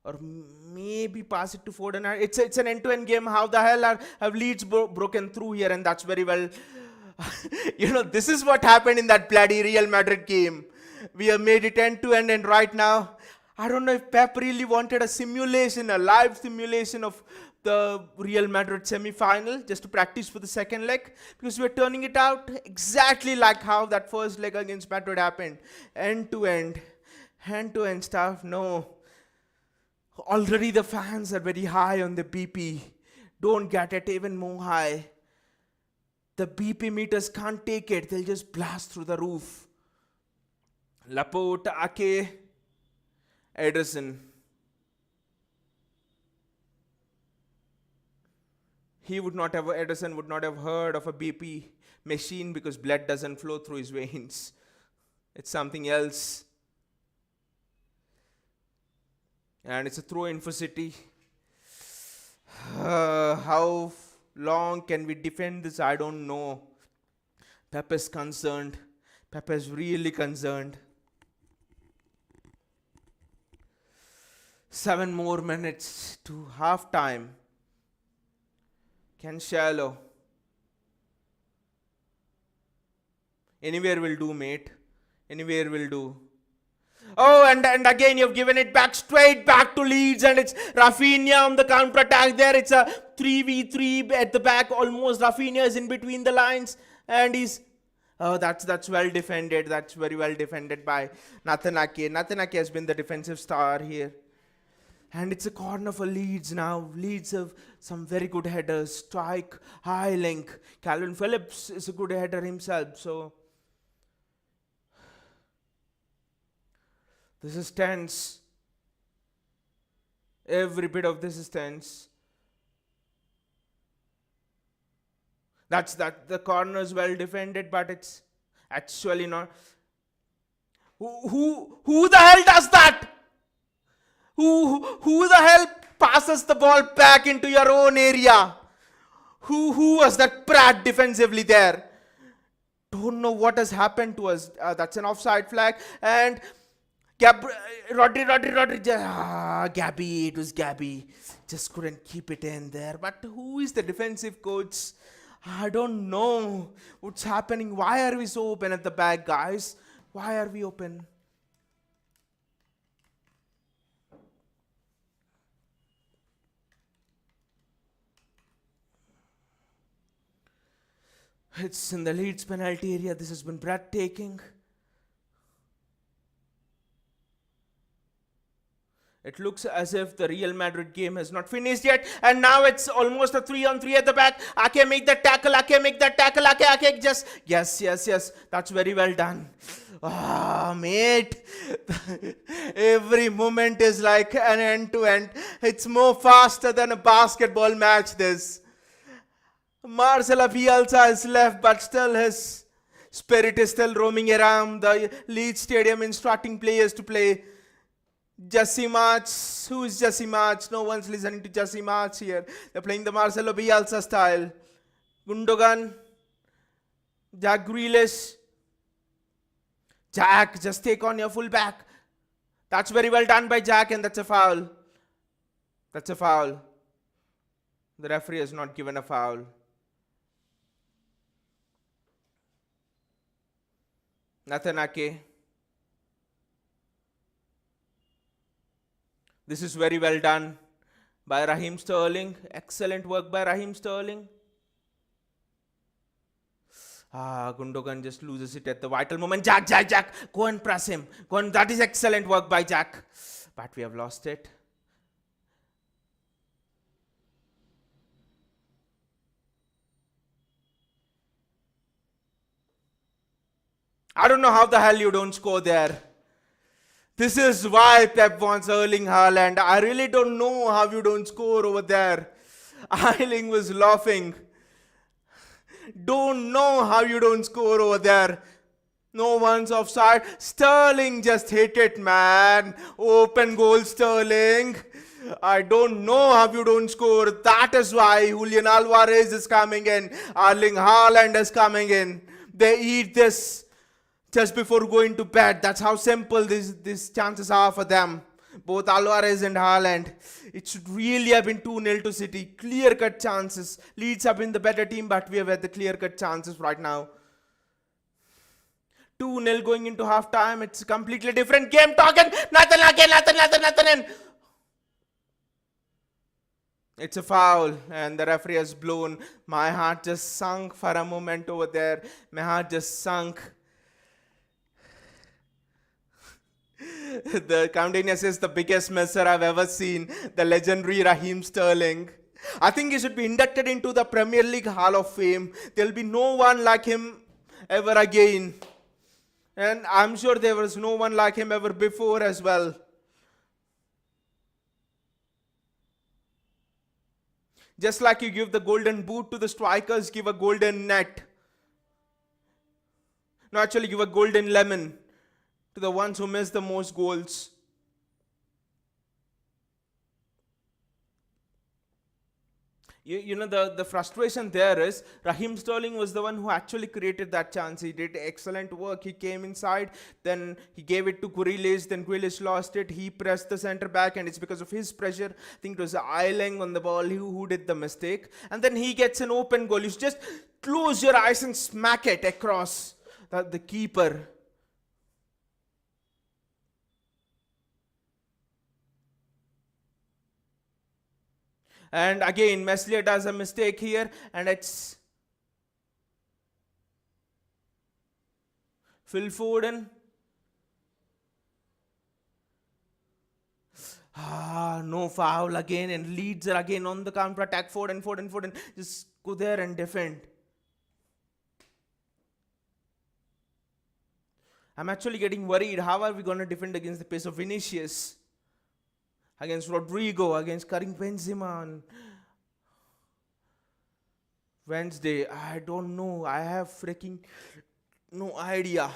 Or maybe pass it to Foden. It's an end-to-end game. How the hell have Leeds broken through here? And that's very well. This is what happened in that bloody Real Madrid game. We have made it end-to-end, and right now, I don't know if Pep really wanted a live simulation of the Real Madrid semi-final just to practice for the second leg, because we're turning it out exactly like how that first leg against Madrid happened. End-to-end stuff. No. Already the fans are very high on the BP. Don't get it even more high. The BP meters can't take it. They'll just blast through the roof. Laporte, Ake, Ederson. Ederson would not have heard of a BP machine because blood doesn't flow through his veins. It's something else. And it's a throw-in for City. How long can we defend this? I don't know. Pep is concerned. Pep is really concerned. 7 more minutes to half time. Cancelo. Anywhere will do, mate. Anywhere will do. Oh, and again you've given it straight back to Leeds, and it's Rafinha on the counter-attack there. It's a 3v3 at the back. Almost Rafinha is in between the lines, and he's... Oh, that's well defended. That's very well defended by Natanake. Natanake has been the defensive star here. And it's a corner for Leeds now. Leeds have some very good headers. Strike, high link. Calvin Phillips is a good header himself. So this is tense. Every bit of this is tense. The corner is well defended, but it's actually not. Who the hell does that? Who the hell passes the ball back into your own area? Who was that Pratt defensively there? Don't know what has happened to us. That's an offside flag. And Gab, Rodri, Gabby, it was Gabby. Just couldn't keep it in there. But who is the defensive coach? I don't know what's happening. Why are we so open at the back, guys? Why are we open? It's in the Leeds penalty area. This has been breathtaking. It looks as if the Real Madrid game has not finished yet, and now it's almost a 3-on-3 at the back. Ake make that tackle, Ake make that tackle, Ake just, yes, that's very well done. Ah, mate, every moment is like an end to end. It's more faster than a basketball match, this. Marcelo Bielsa is left, but still his spirit is still roaming around the Leeds Stadium, instructing players to play. Jesse March, who is Jesse March? No one's listening to Jesse March here. They're playing the Marcelo Bielsa style. Gundogan, Jack Grealish. Jack, just take on your fullback. That's very well done by Jack, and that's a foul. That's a foul. The referee has not given a foul. Nathan Ake. This is very well done by Raheem Sterling. Excellent work by Raheem Sterling. Gundogan just loses it at the vital moment. Jack. Go and press him. Go on. That is excellent work by Jack. But we have lost it. I don't know how the hell you don't score there. This is why Pep wants Erling Haaland. I really don't know how you don't score over there. Eiling was laughing. Don't know how you don't score over there. No one's offside. Sterling just hit it, man. Open goal, Sterling. I don't know how you don't score. That is why Julian Alvarez is coming in. Erling Haaland is coming in. They eat this just before going to bed. That's how simple these chances are for them. Both Alvarez and Haaland. It should really have been 2-0 to City. Clear-cut chances. Leeds have been the better team, but we have had the clear-cut chances right now. 2-0 going into half-time. It's a completely different game. Talking. Nathan. It's a foul, and the referee has blown. My heart just sunk for a moment over there. My heart just sunk. The Countaineous is the biggest messer I've ever seen. The legendary Raheem Sterling. I think he should be inducted into the Premier League Hall of Fame. There'll be no one like him ever again. And I'm sure there was no one like him ever before as well. Just like you give the golden boot to the strikers, give a golden net. No, actually give a golden lemon to the ones who miss the most goals. You know, the frustration there is Raheem Sterling was the one who actually created that chance. He did excellent work. He came inside, then he gave it to Grealish, then Grealish lost it. He pressed the centre back, and it's because of his pressure. I think it was Eiling on the ball who did the mistake. And then he gets an open goal. You just close your eyes and smack it across the keeper. And again, Meslier does a mistake here, and it's Phil Foden. No foul again, and Leeds are again on the counter attack. Foden. Just go there and defend. I'm actually getting worried. How are we going to defend against the pace of Vinicius? Against Rodrigo, against Karim Benzema on Wednesday. I don't know. I have freaking no idea.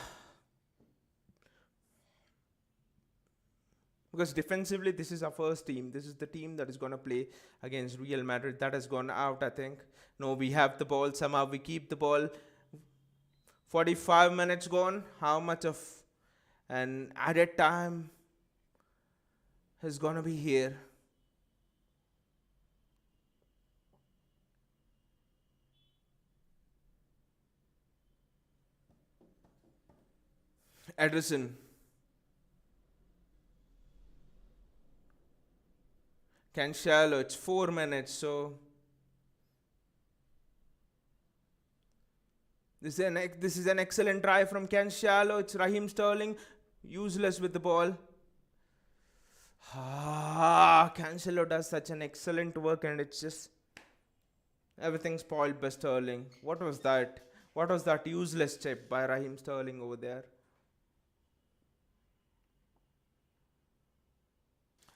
Because defensively, this is our first team. This is the team that is going to play against Real Madrid. That has gone out, I think. No, we have the ball. Somehow we keep the ball. 45 minutes gone. How much of an added time is going to be here? Ederson. Cancelo. It's 4 minutes. So this is an excellent try from Cancelo. It's Raheem Sterling. Useless with the ball. Cancelo does such an excellent work, and it's just everything spoiled by Sterling. What was that? What was that useless chip by Raheem Sterling over there?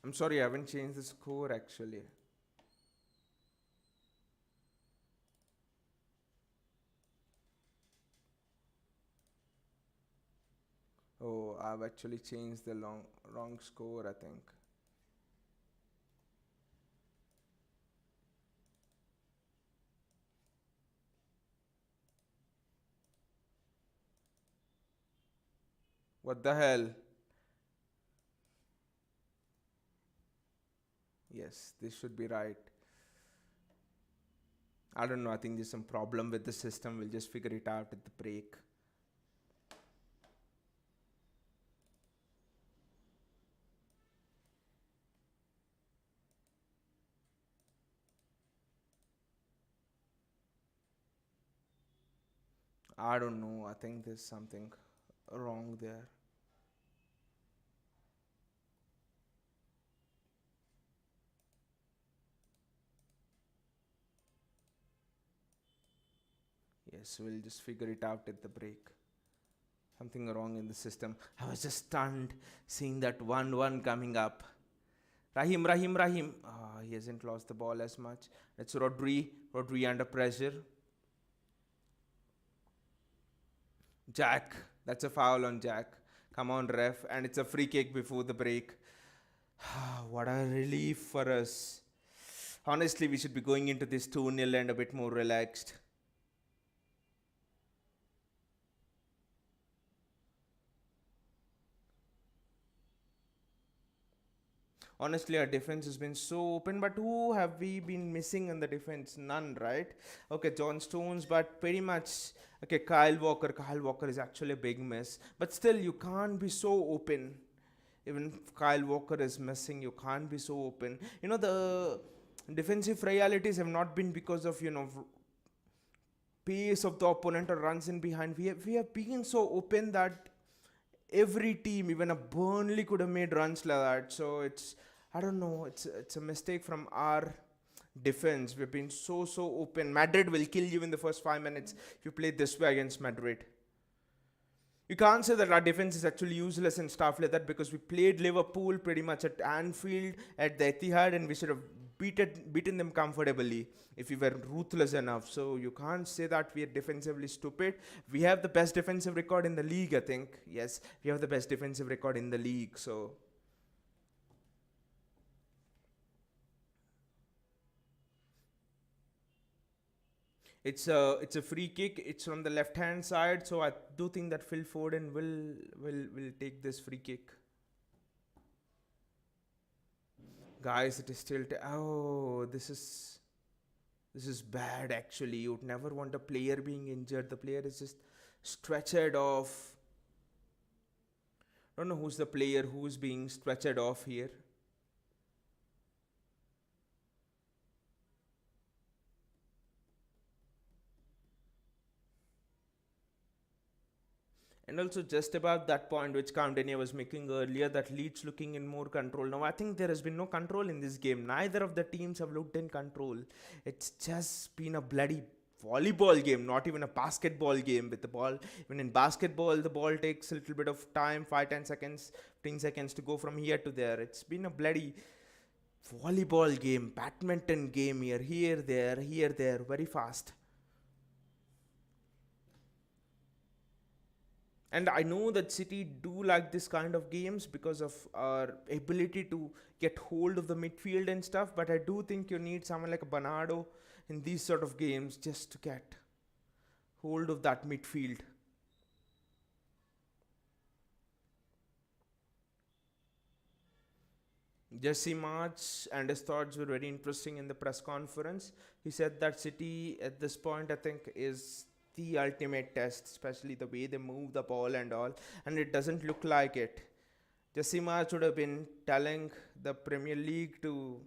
I'm sorry, I haven't changed the score actually. Oh, I've actually changed the wrong score, I think. What the hell? Yes, this should be right. I don't know. I think there's some problem with the system. We'll just figure it out at the break. I don't know. I think there's something wrong there. Yes, we'll just figure it out at the break. Something wrong in the system. I was just stunned seeing that 1-1 coming up. Raheem. He hasn't lost the ball as much. It's Rodri. Rodri under pressure. Jack. That's a foul on Jack. Come on, ref. And it's a free kick before the break. What a relief for us. Honestly, we should be going into this 2-0 and a bit more relaxed. Honestly, our defense has been so open, but who have we been missing in the defense? None, right? Okay, John Stones, but pretty much. Okay, Kyle Walker. Kyle Walker is actually a big miss, but still, you can't be so open. Even if Kyle Walker is missing, you can't be so open. The defensive realities have not been because of pace of the opponent or runs in behind. We have been so open that every team, even a Burnley, could have made runs like that. So I don't know. It's a mistake from our defense. We've been so open. Madrid will kill you in the first 5 minutes if you play this way against Madrid. You can't say that our defense is actually useless and stuff like that, because we played Liverpool pretty much at Anfield, at the Etihad, and we should have beaten them comfortably if we were ruthless enough. So you can't say that we are defensively stupid. We have the best defensive record in the league, I think. Yes, we have the best defensive record in the league. So it's a free kick. It's from the left hand side, so I do think that Phil Foden will take this free kick. Guys, it is still oh, this is bad actually. You would never want a player being injured. The player is just stretchered off. Don't know who's the player who's being stretchered off here. And also, just about that point which Camdenia was making earlier, that Leeds looking in more control. Now, I think there has been no control in this game. Neither of the teams have looked in control. It's just been a bloody volleyball game, not even a basketball game with the ball. Even in basketball, the ball takes a little bit of time, 5-10 seconds, 15 seconds to go from here to there. It's been a bloody volleyball game, badminton game here, there, very fast. And I know that City do like this kind of games because of our ability to get hold of the midfield and stuff. But I do think you need someone like a Bernardo in these sort of games just to get hold of that midfield. Jesse March and his thoughts were very interesting in the press conference. He said that City at this point, I think, is the ultimate test, especially the way they move the ball and all, and it doesn't look like it. Jesse March would have been telling the Premier League to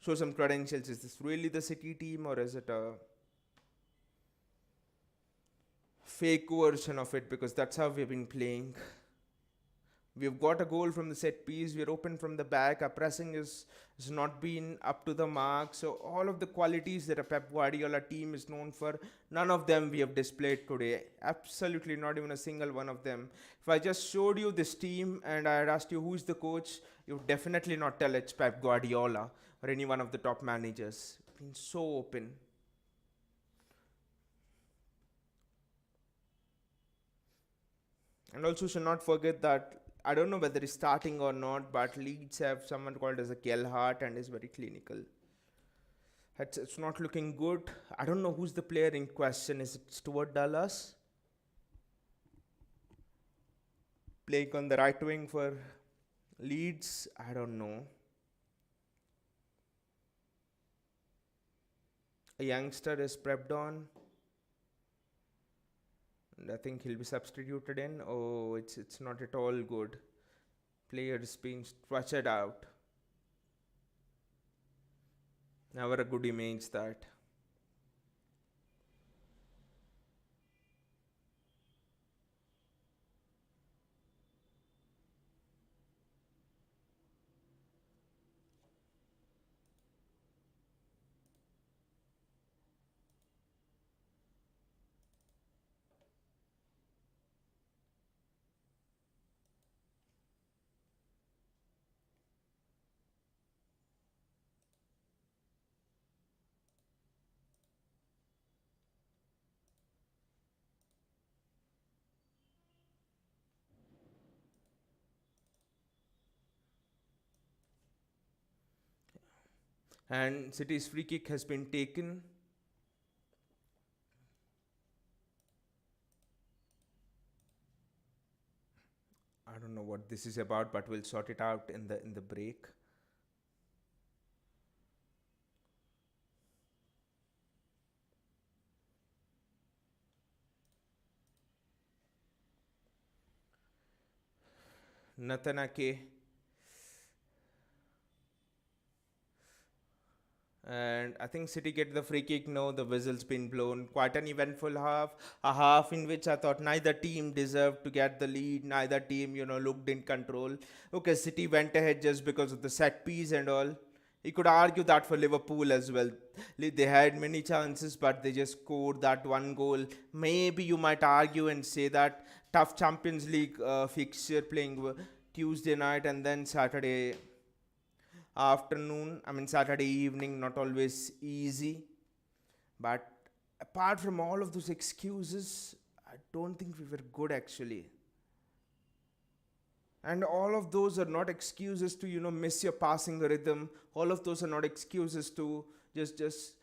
show some credentials. Is this really the City team, or is it a fake version of it? Because that's how we've been playing. We've got a goal from the set piece. We're open from the back. Our pressing is not been up to the mark. So all of the qualities that a Pep Guardiola team is known for, none of them we have displayed today. Absolutely not even a single one of them. If I just showed you this team and I had asked you who's the coach, you would definitely not tell it's Pep Guardiola or any one of the top managers. Been so open. And also should not forget that I don't know whether he's starting or not, but Leeds have someone called as a Gelhart and is very clinical. It's not looking good. I don't know who's the player in question. Is it Stuart Dallas? Playing on the right wing for Leeds? I don't know. A youngster is prepped on. And I think he'll be substituted in. Oh, it's not at all good. Players being stretched out. Never a good image that. And City's free kick has been taken. I don't know what this is about, but we'll sort it out in the break. Natanake. And I think City get the free kick. No, the whistle's been blown. Quite an eventful half. A half in which I thought neither team deserved to get the lead. Neither team, looked in control. Okay, City went ahead just because of the set piece and all. You could argue that for Liverpool as well. They had many chances, but they just scored that one goal. Maybe you might argue and say that tough Champions League fixture playing Tuesday night and then Saturday afternoon. I mean, Saturday evening, not always easy. But apart from all of those excuses, I don't think we were good actually. And all of those are not excuses to miss your passing rhythm. All of those are not excuses to just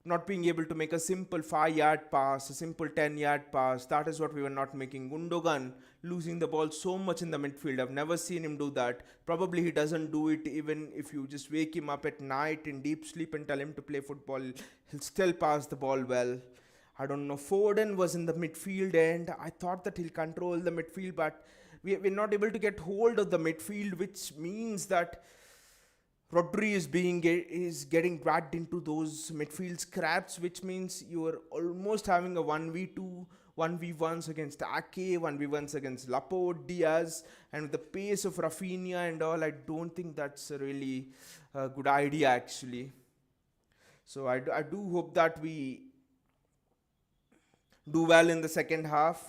not being able to make a simple 5-yard pass, a simple 10-yard pass. That is what we were not making. Gundogan losing the ball so much in the midfield. I've never seen him do that. Probably he doesn't do it even if you just wake him up at night in deep sleep and tell him to play football. He'll still pass the ball well. I don't know. Foden was in the midfield and I thought that he'll control the midfield, but we're not able to get hold of the midfield, which means that Rodri is getting dragged into those midfield scraps, which means you're almost having a 1v2, 1v1s against Ake, 1v1s against Laporte, Diaz, and with the pace of Rafinha and all, I don't think that's a really good idea actually. So I do hope that we do well in the second half.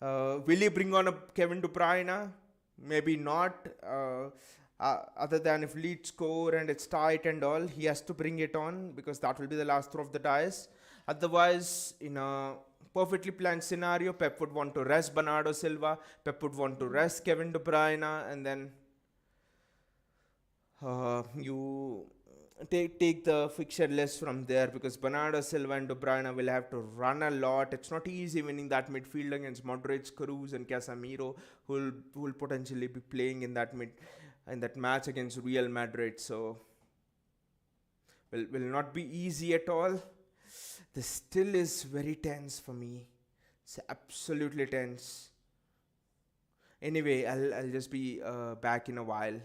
Will he bring on a Kevin De Bruyne? Maybe not. Other than if Leeds score and it's tight and all, he has to bring it on because that will be the last throw of the dice. Otherwise, in a perfectly planned scenario. Pep would want to rest Bernardo Silva. Pep would want to rest Kevin De Bruyne, and then you take the fixture list from there, because Bernardo Silva and De Bruyne will have to run a lot. It's not easy winning that midfield against Modric, Cruz, and Casemiro, who will potentially be playing in that match against Real Madrid. So will not be easy at all. This still is very tense for me. It's absolutely tense. Anyway, I'll just be back in a while.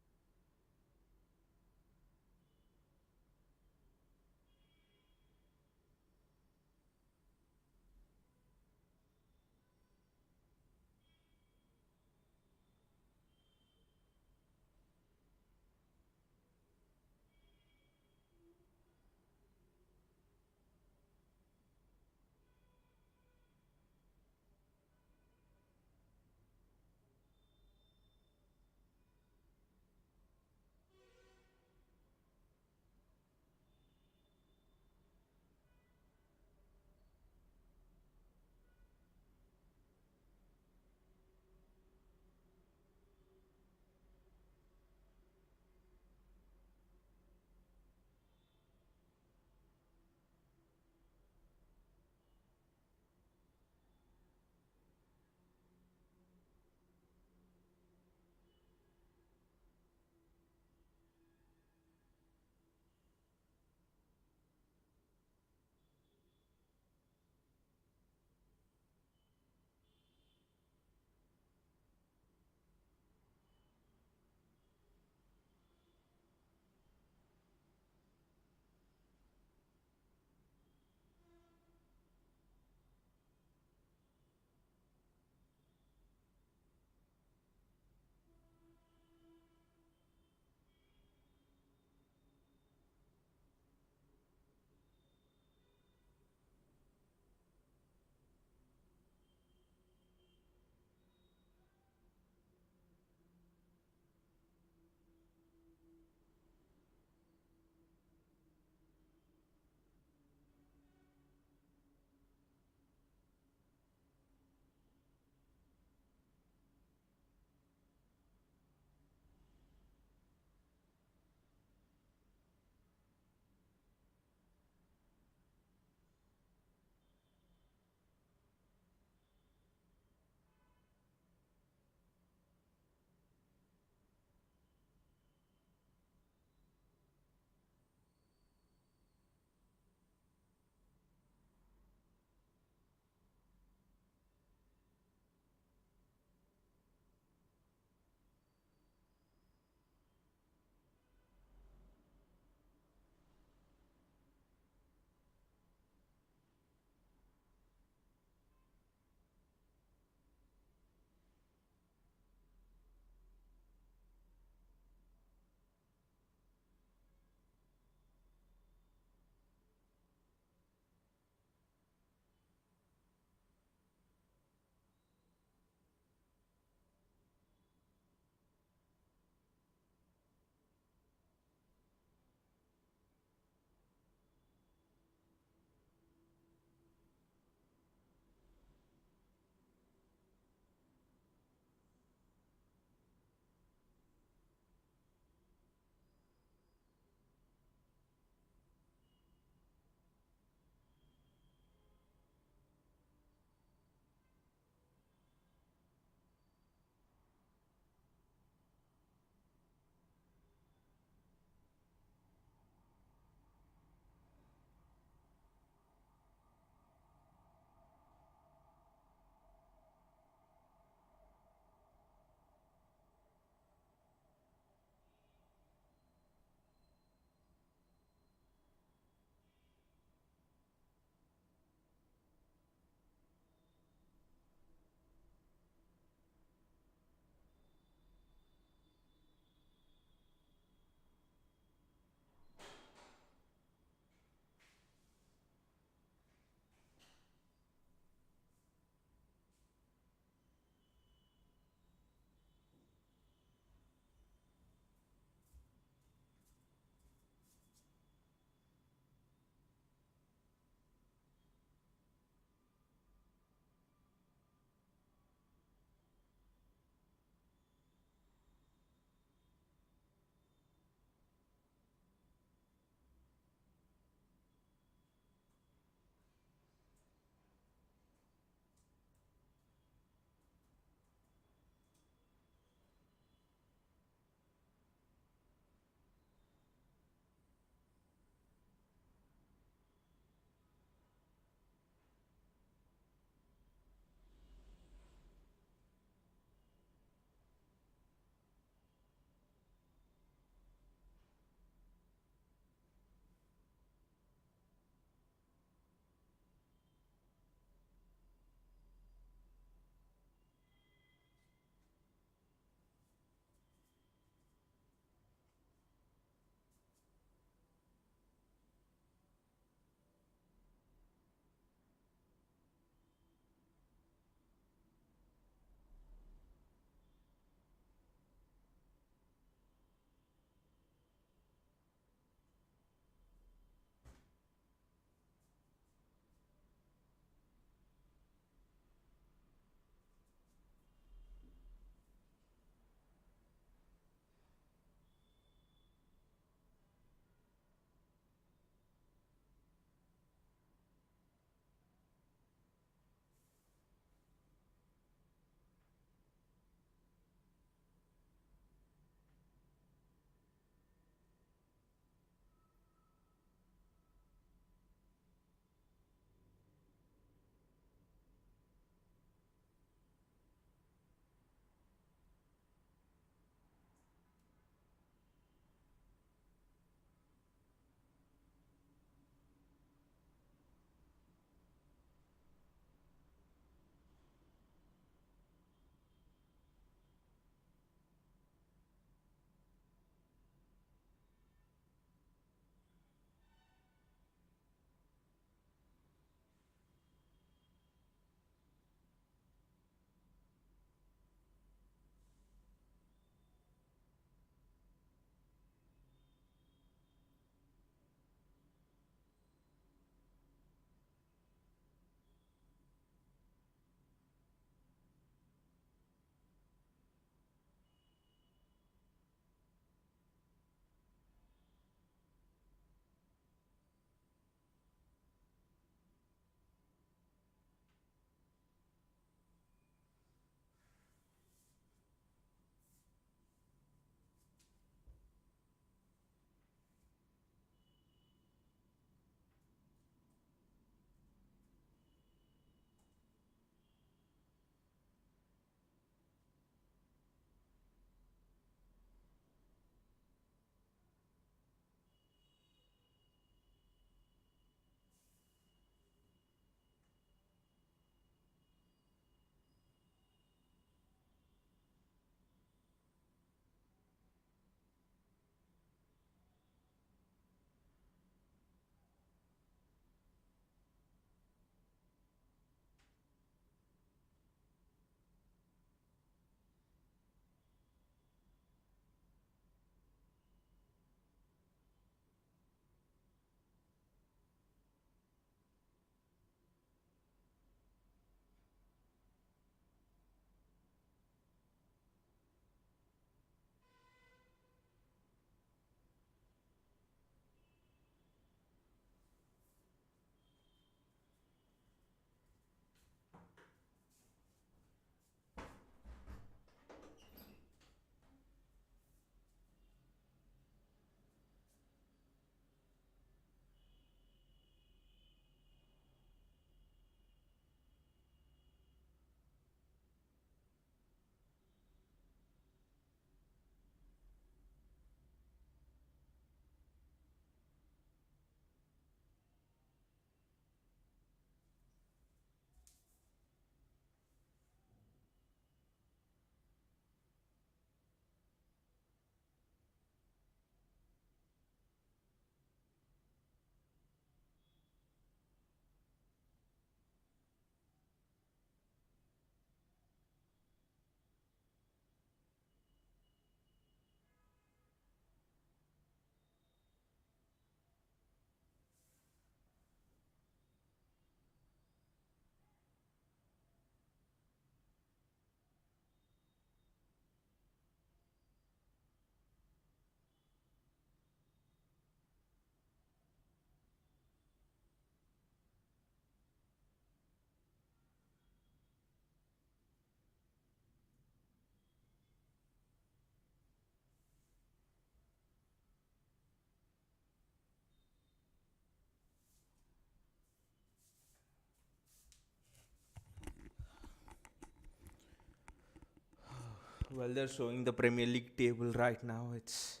Well, they're showing the Premier League table right now. It's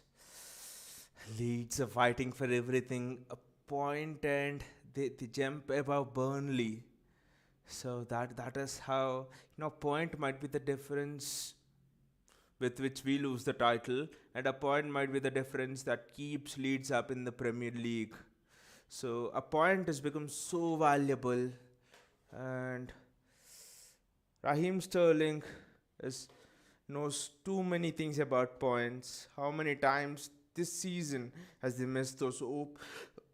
Leeds are fighting for everything. A point and they jump above Burnley. So that is how, point might be the difference with which we lose the title, and a point might be the difference that keeps Leeds up in the Premier League. So a point has become so valuable, and Raheem Sterling is knows too many things about points. How many times this season has they missed those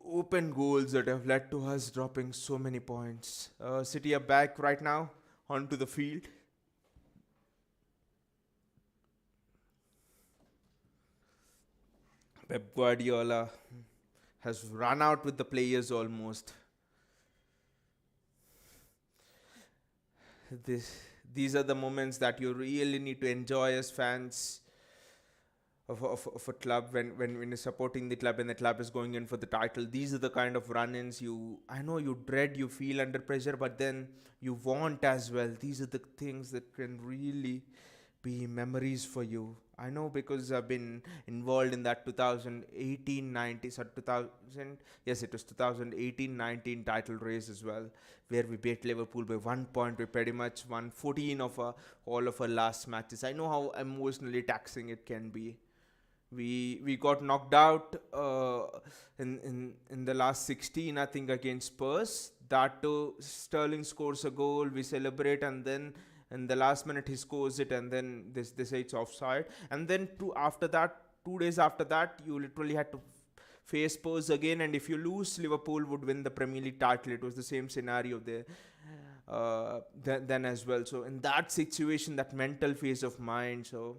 open goals that have led to us dropping so many points? City are back right now onto the field. Pep Guardiola has run out with the players almost. This, these are the moments that you really need to enjoy as fans of a club when you're supporting the club and the club is going in for the title. These are the kind of run-ins I know you dread, you feel under pressure, but then you want as well. These are the things that can really be memories for you. I know because I've been involved in that 2018-19, so 2000, yes, it was 2018-19 title race as well, where we beat Liverpool by 1 point. We pretty much won 14 of all of our last matches. I know how emotionally taxing it can be. We got knocked out in the last 16, I think, against Spurs. That too, Sterling scores a goal, we celebrate, and then in the last minute he scores it, and then they say it's offside. And then 2 days after that, you literally had to face Spurs again, and if you lose, Liverpool would win the Premier League title. It was the same scenario there. Then as well. So in that situation, that mental phase of mind, so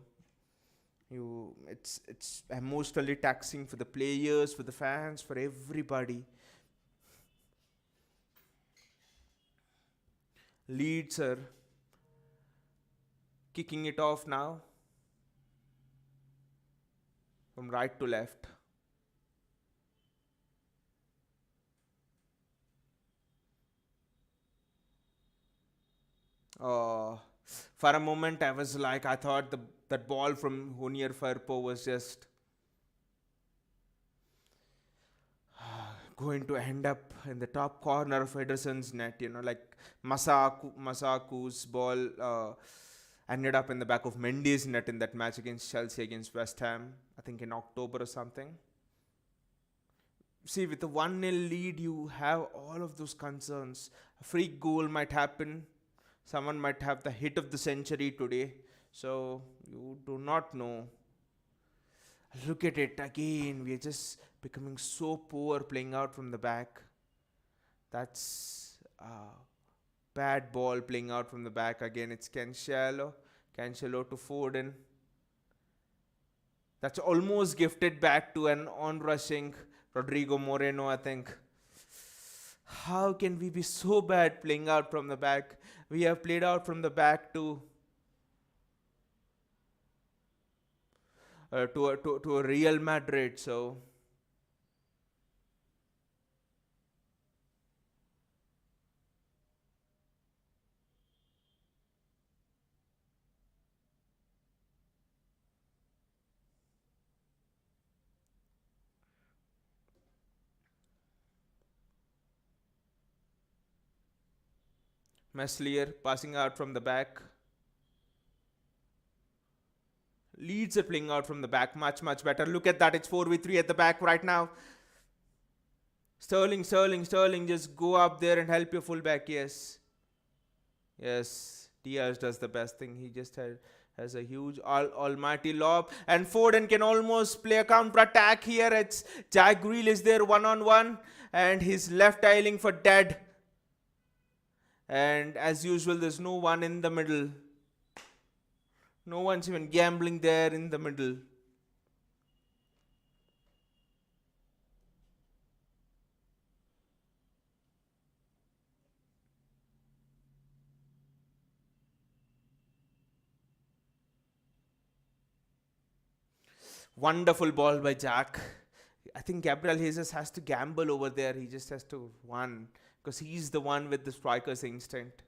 it's emotionally taxing for the players, for the fans, for everybody. Leeds are kicking it off now from right to left. uh, for a moment I was like, I thought that ball from Hunier Firpo was just going to end up in the top corner of Ederson's net. Like Masaku's ball ended up in the back of Mendy's net in that match against Chelsea against West Ham, I think in October or something. See, with a 1-0 lead, you have all of those concerns. A free goal might happen. Someone might have the hit of the century today. So you do not know. Look at it again. We are just becoming so poor playing out from the back. That's bad ball playing out from the back again. It's Cancelo to Foden. That's almost gifted back to an on-rushing Rodrigo Moreno, I think. How can we be so bad playing out from the back? We have played out from the back to a Real Madrid. So Meslier passing out from the back. Leeds are playing out from the back much better. Look at that. It's 4v3 at the back right now. Sterling, just go up there and help your fullback. Yes, Diaz does the best thing. He just has a huge almighty lob, and Foden can almost play a counter attack here. It's Jack Grealish there 1-on-1, and he's left tiling for dead. And as usual, there's no one in the middle. No one's even gambling there in the middle. Wonderful ball by Jack. I think Gabriel Jesus has to gamble over there. He just has to run because he's the one with the striker's instinct.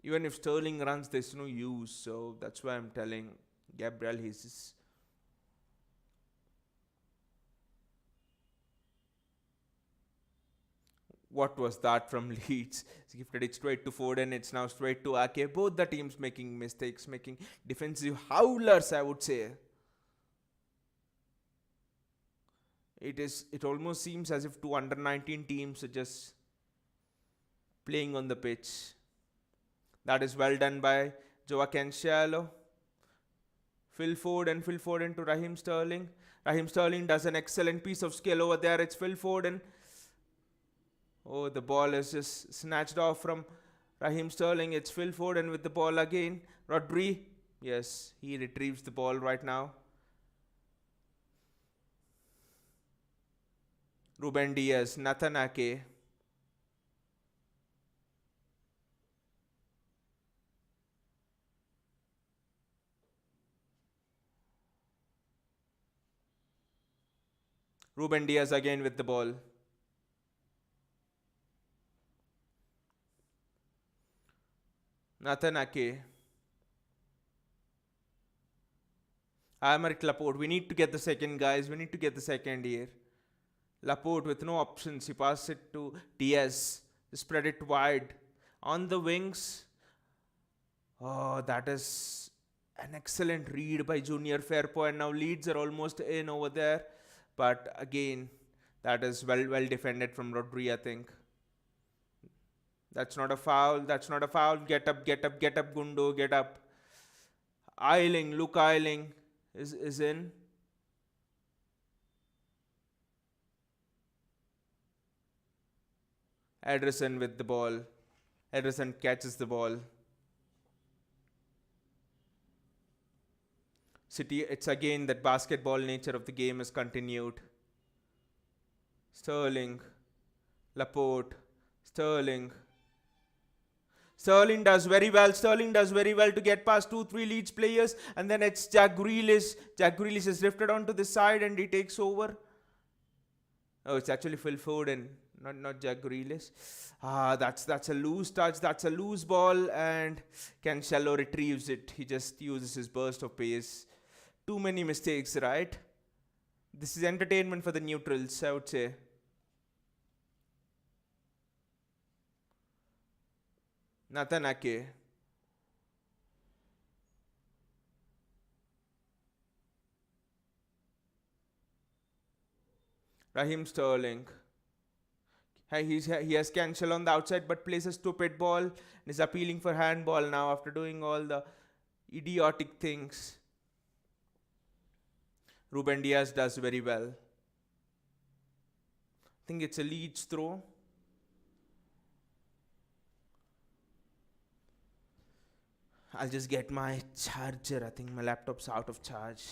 Even if Sterling runs, there's no use. So that's why I'm telling Gabriel Jesus. What was that from Leeds? He's gifted it straight to Foden. It's now straight to Ake. Both the teams making mistakes, making defensive howlers, I would say. It almost seems as if two under 19 teams are just playing on the pitch. That is well done by Joao Cancelo. Phil Foden to Raheem Sterling. Raheem Sterling does an excellent piece of skill over there. It's Phil Foden. Oh, the ball is just snatched off from Raheem Sterling. It's Phil Foden with the ball again. Rodri. Yes, he retrieves the ball right now. Ruben Diaz, Nathan Ake. Ruben Diaz again with the ball. Nathan Ake. Aymeric Laporte. We need to get the second, guys. We need to get the second here. Laporte with no options. He passes it to Diaz. Spread it wide. On the wings. Oh, that is an excellent read by Junior Fairpo. And now Leeds are almost in over there. But again, that is well defended from Rodri, I think. That's not a foul. That's not a foul. Get up, get up, get up, Gundo, get up. Luke Eiling is in. Ederson with the ball. Ederson catches the ball. City, it's again that basketball nature of the game is continued. Sterling, Laporte, Sterling. Sterling does very well. Sterling does very well to get past 2-3 Leeds players. And then it's Jack Grealish. Jack Grealish is drifted onto the side and he takes over. Oh, it's actually Phil Foden, not Jack Grealish. That's a loose touch. That's a loose ball, and Cancelo retrieves it. He just uses his burst of pace. Too many mistakes, right? This is entertainment for the neutrals, I would say. Nathan Ake. Raheem Sterling. He has Cancel on the outside but plays a stupid ball and is appealing for handball now after doing all the idiotic things. Ruben Diaz does very well. I think it's a Leeds throw. I'll just get my charger. I think my laptop's out of charge.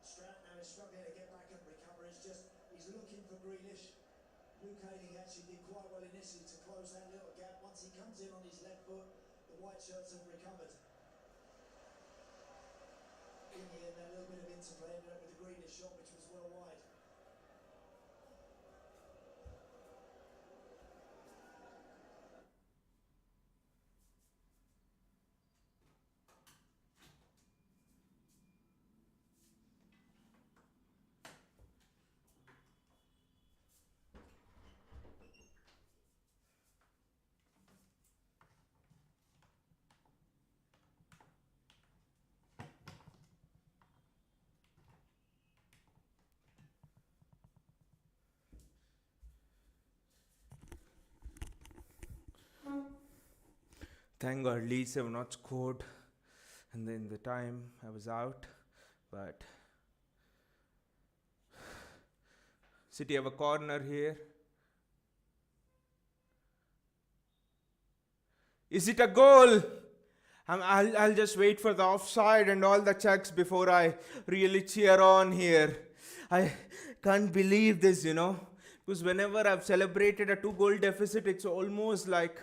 Strat now is struggling to get back and recover. He's looking for Grealish. Luke Ayling actually did quite well initially to close that little gap. Once he comes in on his left foot, the white shirts have recovered. In the end, that little bit of interplay ended up with the Grealish shot, which was well wide. Thank God Leeds have not scored and then the time I was out. But City have a corner here. Is it a goal? I'll just wait for the offside and all the checks before I really cheer on here. I can't believe this. Because whenever I've celebrated a 2 goal deficit, it's almost like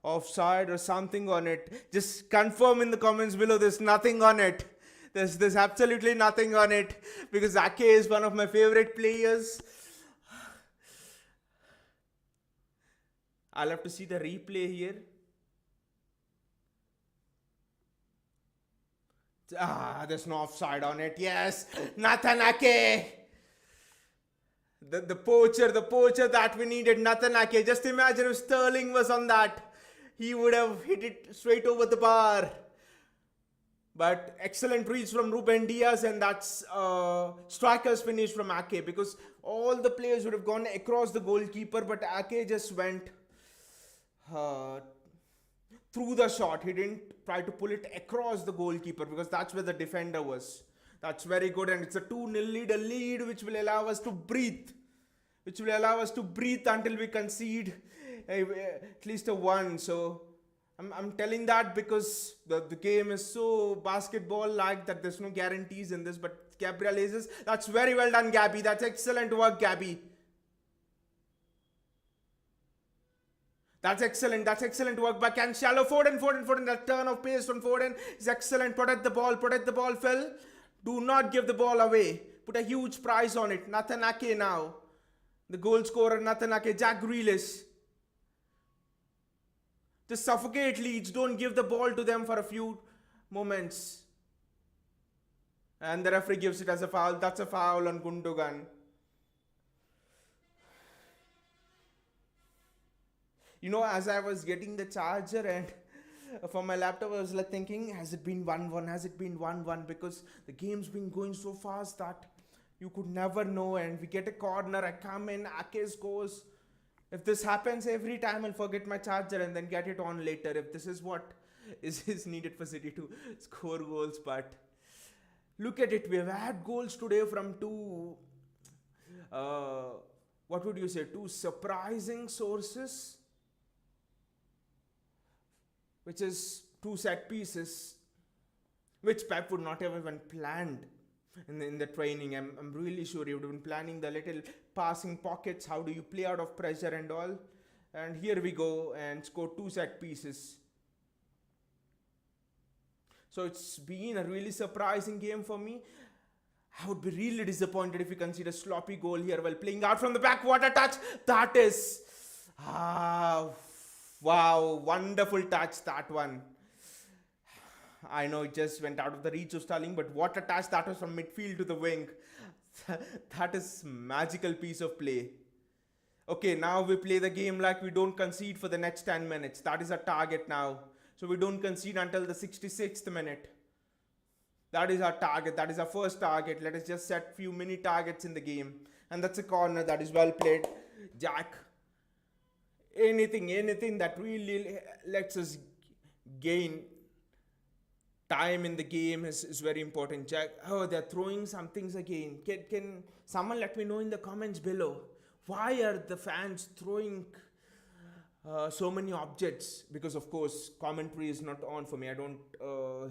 offside or something on it. Just confirm in the comments below there's nothing on it. There's absolutely nothing on it because Ake is one of my favorite players. I'll have to see the replay here. There's no offside on it. Yes, Nathan Ake. The poacher that we needed, Nathan Ake. Just imagine if Sterling was on that. He would have hit it straight over the bar. But excellent reach from Ruben Diaz, and that's striker's finish from Ake, because all the players would have gone across the goalkeeper, but Ake just went through the shot. He didn't try to pull it across the goalkeeper because that's where the defender was. That's very good, and it's a 2-0 lead, a lead which will allow us to breathe. Until we concede at least a 1. So I'm telling that because the game is so basketball-like that there's no guarantees in this. But Gabriel Jesus, that's very well done, Gabby. That's excellent work, Gabby. That's excellent work by Cancelo. Foden. That turn of pace from Foden is excellent. Protect the ball, Phil. Do not give the ball away. Put a huge price on it. Nathan Ake now. The goal scorer, Nathan Ake. Jack Grealish. Just suffocate Leeds. Don't give the ball to them for a few moments. And the referee gives it as a foul. That's a foul on Gundogan. As I was getting the charger and for my laptop, I was like thinking, has it been 1-1? Because the game's been going so fast that you could never know. And we get a corner, I come in, Ake scores. If this happens every time, I'll forget my charger and then get it on later. If this is what is needed for City to score goals. But look at it, we have had goals today from two surprising sources, which is 2 set pieces, which Pep would not have even planned in the training. I'm really sure he would have been planning the little passing pockets, how do you play out of pressure and all. And here we go and score 2 set pieces. So it's been a really surprising game for me. I would be really disappointed if we concede a sloppy goal here while playing out from the back. What a touch! That is... wow, wonderful touch, that one. I know it just went out of the reach of Sterling, but what a touch that was from midfield to the wing. That is magical piece of play. Okay, now we play the game like we don't concede for the next 10 minutes. That is our target now. So we don't concede until the 66th minute. That is our target. That is our first target. Let us just set few mini targets in the game. And that's a corner. That is well played, Jack. Anything that really lets us gain time in the game is very important. Jack, they're throwing some things again. Can someone let me know in the comments below, why are the fans throwing so many objects? Because of course commentary is not on for me. I don't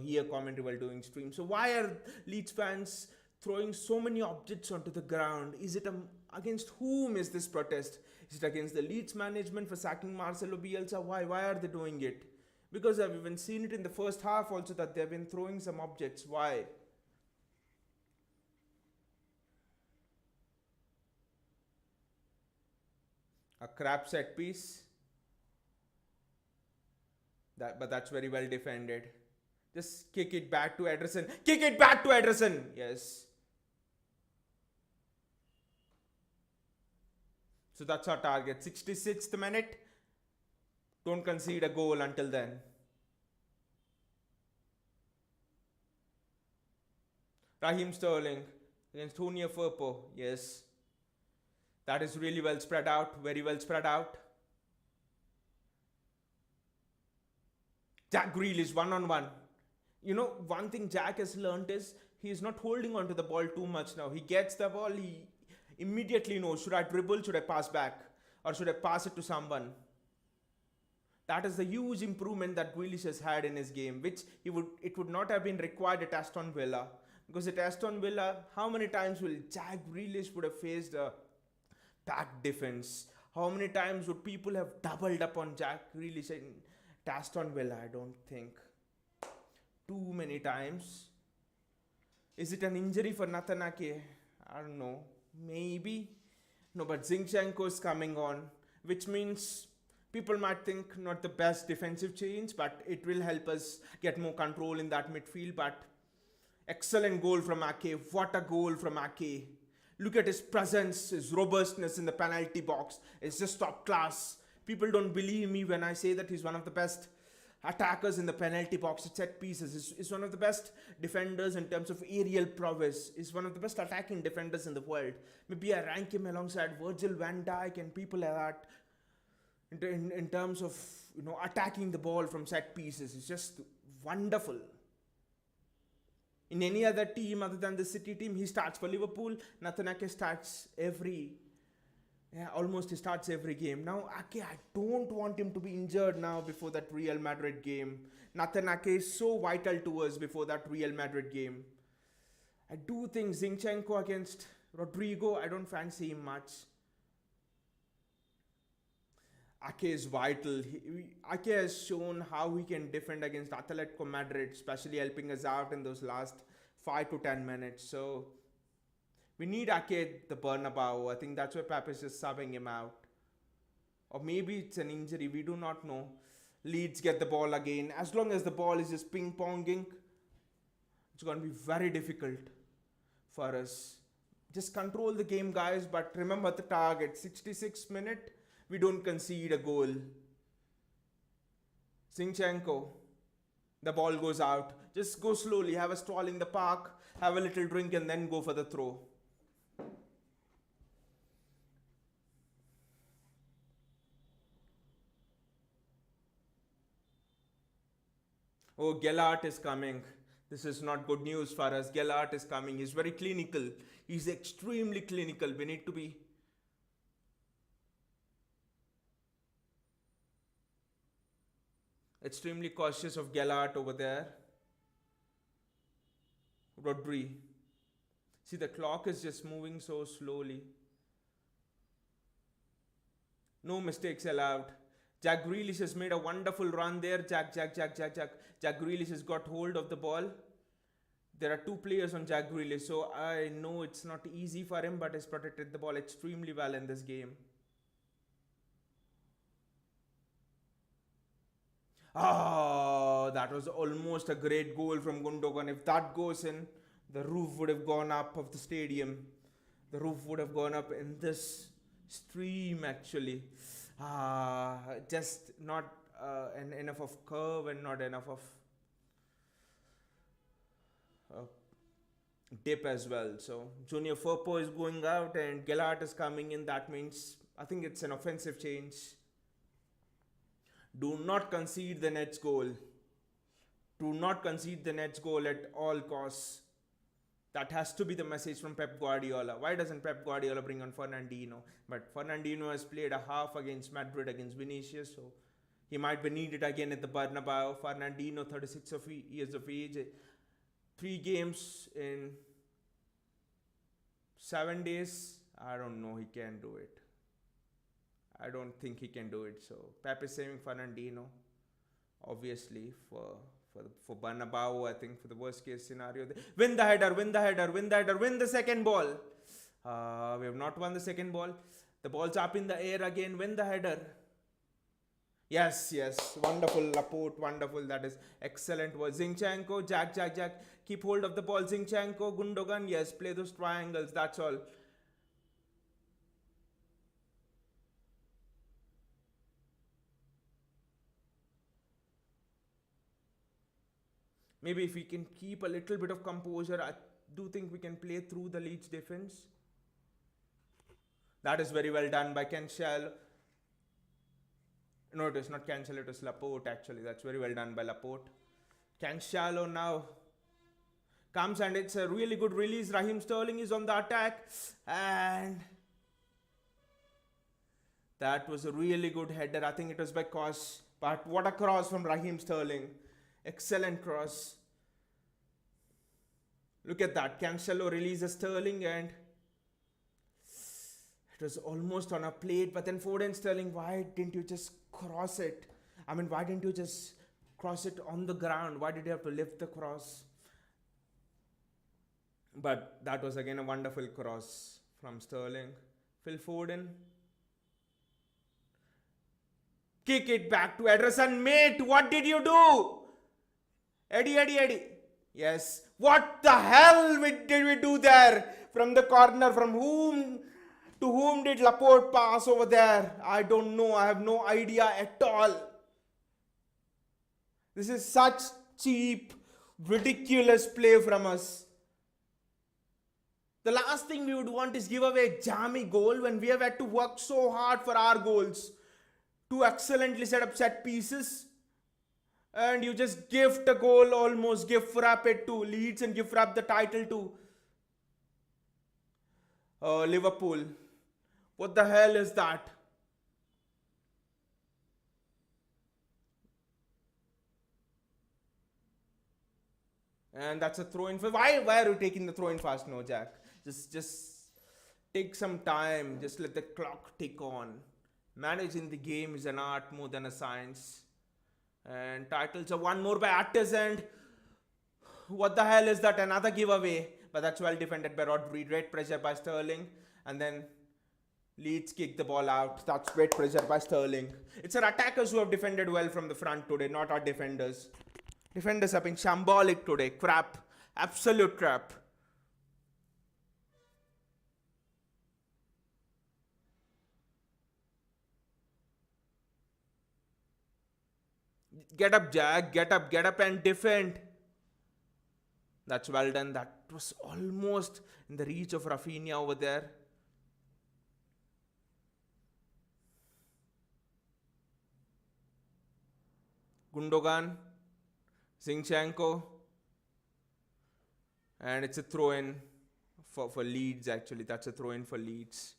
hear commentary while doing stream. So why are Leeds fans throwing so many objects onto the ground? Is it against whom is this protest? Is it against the Leeds management for sacking Marcelo Bielsa? Why are they doing it? Because I've even seen it in the first half also that they've been throwing some objects. Why? A crap set piece. But that's very well defended. Just kick it back to Ederson. Yes. So that's our target. 66th minute. Don't concede a goal until then. Raheem Sterling against Tonia Firpo. Yes. That is really well spread out. Very well spread out. Jack Grealish one on one. You know, one thing Jack has learned is he is not holding on to the ball too much now. He gets the ball, he immediately knows, should I dribble, should I pass back, or should I pass it to someone? That is the huge improvement that Grealish has had in his game, which it would not have been required at Aston Villa. Because at Aston Villa, how many times will Jack Grealish would have faced a packed defense? How many times would people have doubled up on Jack Grealish in Aston Villa? I don't think too many times. Is it an injury for Nathan Ake? I don't know. Maybe. No, but Zinchenko is coming on, which means people might think not the best defensive change, but it will help us get more control in that midfield. But excellent goal from Ake. What a goal from Ake. Look at his presence, his robustness in the penalty box. It's just top class. People don't believe me when I say that he's one of the best attackers in the penalty box at set pieces. He's one of the best defenders in terms of aerial prowess. He's one of the best attacking defenders in the world. Maybe I rank him alongside Virgil van Dijk and people like that in terms of, you know, attacking the ball from set pieces. It's just wonderful. In any other team other than the City team, he starts for Liverpool. Nathan Ake starts almost he starts every game. Now, Ake, I don't want him to be injured now before that Real Madrid game. Nathan Ake is so vital to us before that Real Madrid game. I do think Zinchenko against Rodrigo, I don't fancy him much. Ake is vital. Ake has shown how he can defend against Atletico Madrid, especially helping us out in those last 5 to 10 minutes. So we need Ake at the Bernabeu. I think that's why Pep is just subbing him out. Or maybe it's an injury. We do not know. Leeds get the ball again. As long as the ball is just ping-ponging, it's going to be very difficult for us. Just control the game, guys. But remember the target. 66th minute. We don't concede a goal. Zinchenko. The ball goes out. Just go slowly. Have a stroll in the park. Have a little drink and then go for the throw. Oh, Gellert is coming. This is not good news for us. Gellert is coming. He's very clinical. He's extremely clinical. We need to be extremely cautious of Gellert over there. Rodri. See, the clock is just moving so slowly. No mistakes allowed. Jack Grealish has made a wonderful run there. Jack Grealish has got hold of the ball. There are two players on Jack Grealish, so I know it's not easy for him, but he's protected the ball extremely well in this game. Oh, that was almost a great goal from Gundogan. If that goes in, the roof would have gone up of the stadium. The roof would have gone up in this stream actually. Just not enough of curve and not enough of dip as well. So Junior Firpo is going out and Gellert is coming in. That means I think it's an offensive change. Do not concede the Nets goal. Do not concede the Nets goal at all costs. That has to be the message from Pep Guardiola. Why doesn't Pep Guardiola bring on Fernandinho? But Fernandinho has played a half against Madrid against Vinicius, so he might be needed again at the Bernabeu. Fernandinho, 36 years of age, 3 games in 7 days. I don't know, he can do it. I don't think he can do it. So Pep is saving Fernandinho, obviously, for Bernabeu. I think for the worst case scenario, win the header, win the second ball. We have not won the second ball. The ball's up in the air again. Win the header. Yes, wonderful, Laporte, wonderful. That is excellent. Was Zinchenko, Jack. Keep hold of the ball, Zinchenko, Gundogan. Yes, play those triangles. That's all. Maybe if we can keep a little bit of composure, I do think we can play through the Leeds defense. That is very well done by Ken Shell. No, it was not Cancelo, it was Laporte actually. That's very well done by Laporte. Cancelo now comes and it's a really good release. Raheem Sterling is on the attack and that was a really good header. I think it was by Kos. But what a cross from Raheem Sterling. Excellent cross. Look at that. Cancelo releases Sterling and it was almost on a plate. But then Foden, Sterling, why didn't you just cross it? I mean, why didn't you just cross it on the ground? Why did you have to lift the cross? But that was again a wonderful cross from Sterling. Phil Foden. Kick it back to Ederson. Mate, what did you do? Eddie. Yes. What the hell did we do there? From the corner, from whom to whom did Laporte pass over there? I don't know. I have no idea at all. This is such cheap, ridiculous play from us. The last thing we would want is give away a jammy goal when we have had to work so hard for our goals. Two excellently set up set pieces. And you just gift a goal almost, gift wrap it to Leeds and gift wrap the title to Liverpool. What the hell is that? And that's a throw in. Why are you taking the throw in fast? No, Jack. Just take some time. Just let the clock tick on. Managing the game is an art more than a science. And titles are one more by Artis and what the hell is that? Another giveaway. But that's well defended by Rodri. Great pressure by Sterling. And then Leeds kick the ball out. That's great pressure by Sterling. It's our attackers who have defended well from the front today, not our defenders. Defenders have been shambolic today. Crap. Absolute crap. Get up, Jack. Get up and defend. That's well done. That was almost in the reach of Rafinha over there. Gundogan. Zinchenko. And it's a throw in for Leeds actually. That's a throw in for Leeds.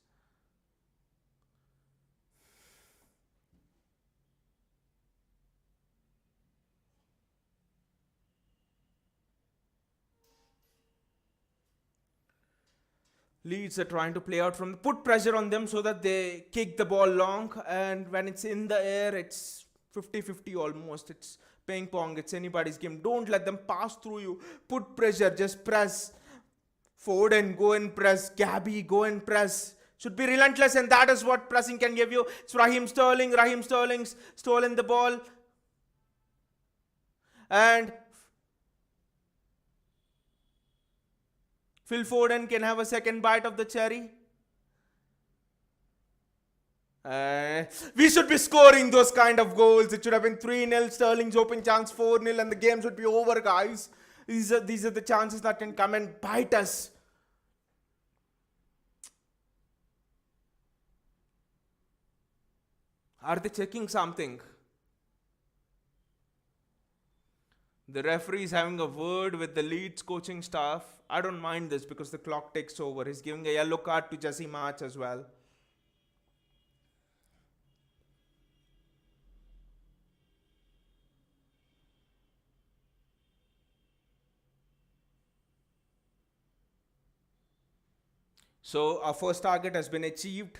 Leeds are trying to play out from put pressure on them so that they kick the ball long, and when it's in the air it's 50-50 almost. It's ping pong, it's anybody's game. Don't let them pass through you. Put pressure, just press. Foden, go and press. Gabby, go and press. Should be relentless, and that is what pressing can give you. It's Raheem Sterling. Raheem Sterling's stolen the ball. And Phil Foden can have a second bite of the cherry. We should be scoring those kind of goals. It should have been 3-0, Sterling's open chance 4-0, and the game should be over, guys. These are the chances that can come and bite us. Are they checking something? The referee is having a word with the Leeds coaching staff. I don't mind this because the clock takes over. He's giving a yellow card to Jesse March as well. So our first target has been achieved.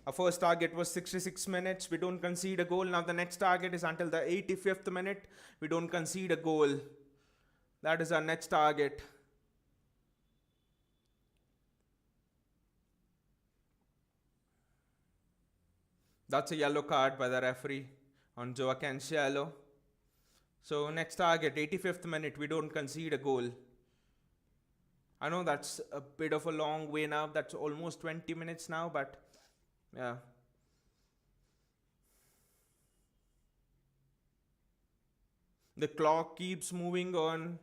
Our first target was 66 minutes. We don't concede a goal. Now the next target is until the 85th minute. We don't concede a goal. That is our next target. That's a yellow card by the referee on Joao Cancelo. So next target, 85th minute. We don't concede a goal. I know that's a bit of a long way now. That's almost 20 minutes now, but yeah. The clock keeps moving on.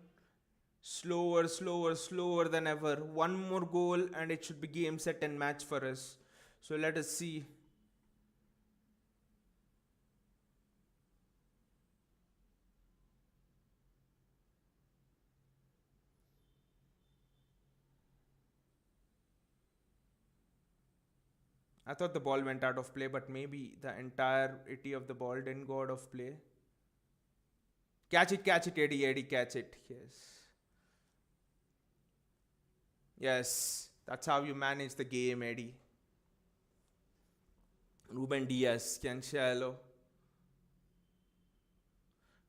Slower than ever. One more goal and it should be game, set and match for us. So let us see. I thought the ball went out of play, but maybe the entirety of the ball didn't go out of play. Catch it, Eddie, Eddie, catch it. Yes. Yes, that's how you manage the game, Eddie. Ruben Diaz, Cancelo,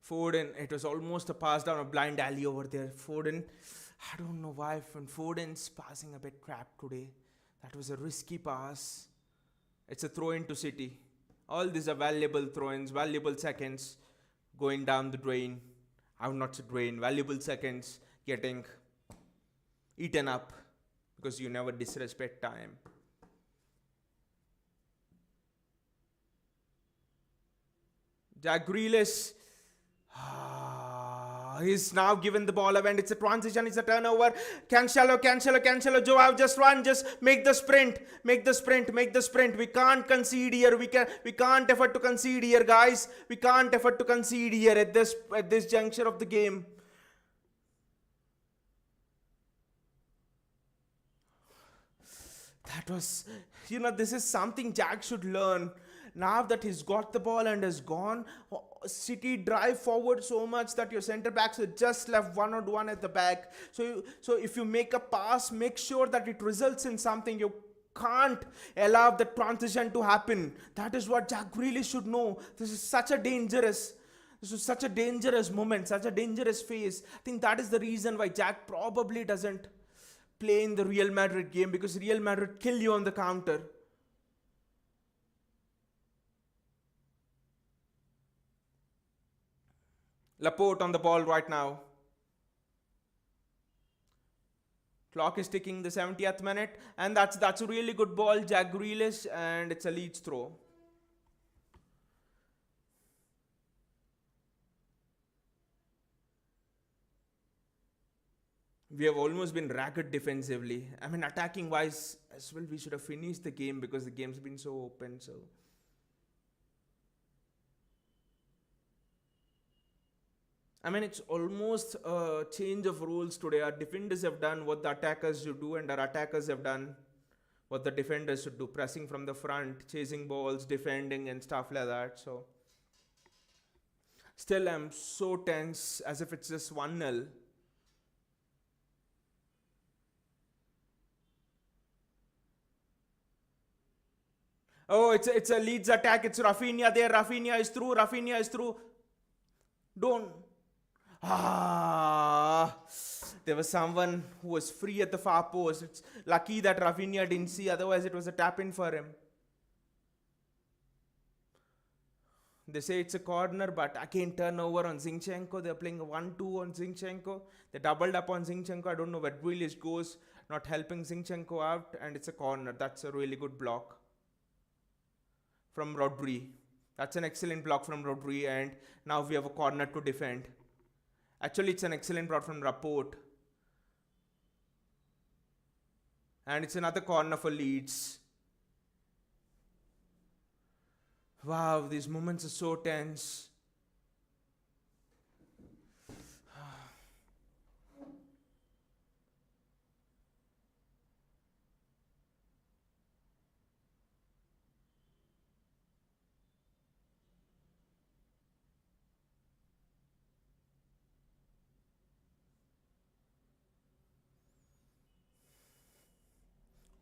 Foden. It was almost a pass down a blind alley over there. Foden, I don't know why Foden's passing a bit crap today. That was a risky pass. It's a throw into City. All these are valuable throw-ins, valuable seconds going down the drain. I would not say drain, valuable seconds getting eaten up because you never disrespect time. Jack Grealish, he's now given the ball away and it's a transition, it's a turnover. Cancelo, Joao, just run, just make the sprint. We can't concede here. We can't afford to concede here, guys. We can't afford to concede here at this juncture of the game. That was, this is something Jack should learn. Now that he's got the ball and has gone, City drive forward so much that your centre backs are just left one-on-one at the back. So if you make a pass, make sure that it results in something. You can't allow the transition to happen. That is what Jack really should know. This is such a dangerous moment, such a dangerous phase. I think that is the reason why Jack probably doesn't play in the Real Madrid game, because Real Madrid kill you on the counter. Laporte on the ball right now. Clock is ticking, the 70th minute, and that's a really good ball, Jack Grealish, and it's a Leeds throw. We have almost been ragged defensively. I mean, attacking wise as well, we should have finished the game because the game's been so open. So I mean, it's almost a change of roles today. Our defenders have done what the attackers should do, and our attackers have done what the defenders should do, pressing from the front, chasing balls, defending, and stuff like that. So still, I'm so tense, as if it's just 1-0. Oh, it's a Leeds attack. It's Rafinha there. Rafinha is through. Don't. There was someone who was free at the far post. It's lucky that Rafinha didn't see. Otherwise, it was a tap in for him. They say it's a corner, but again turnover on Zinchenko. They're playing a 1-2 on Zinchenko. They doubled up on Zinchenko. I don't know where Grealish goes, not helping Zinchenko out, and it's a corner. That's a really good block from Rodri. That's an excellent block from Rodri, and now we have a corner to defend. Actually, it's an excellent block from Laporte. And it's another corner for Leeds. Wow, these moments are so tense.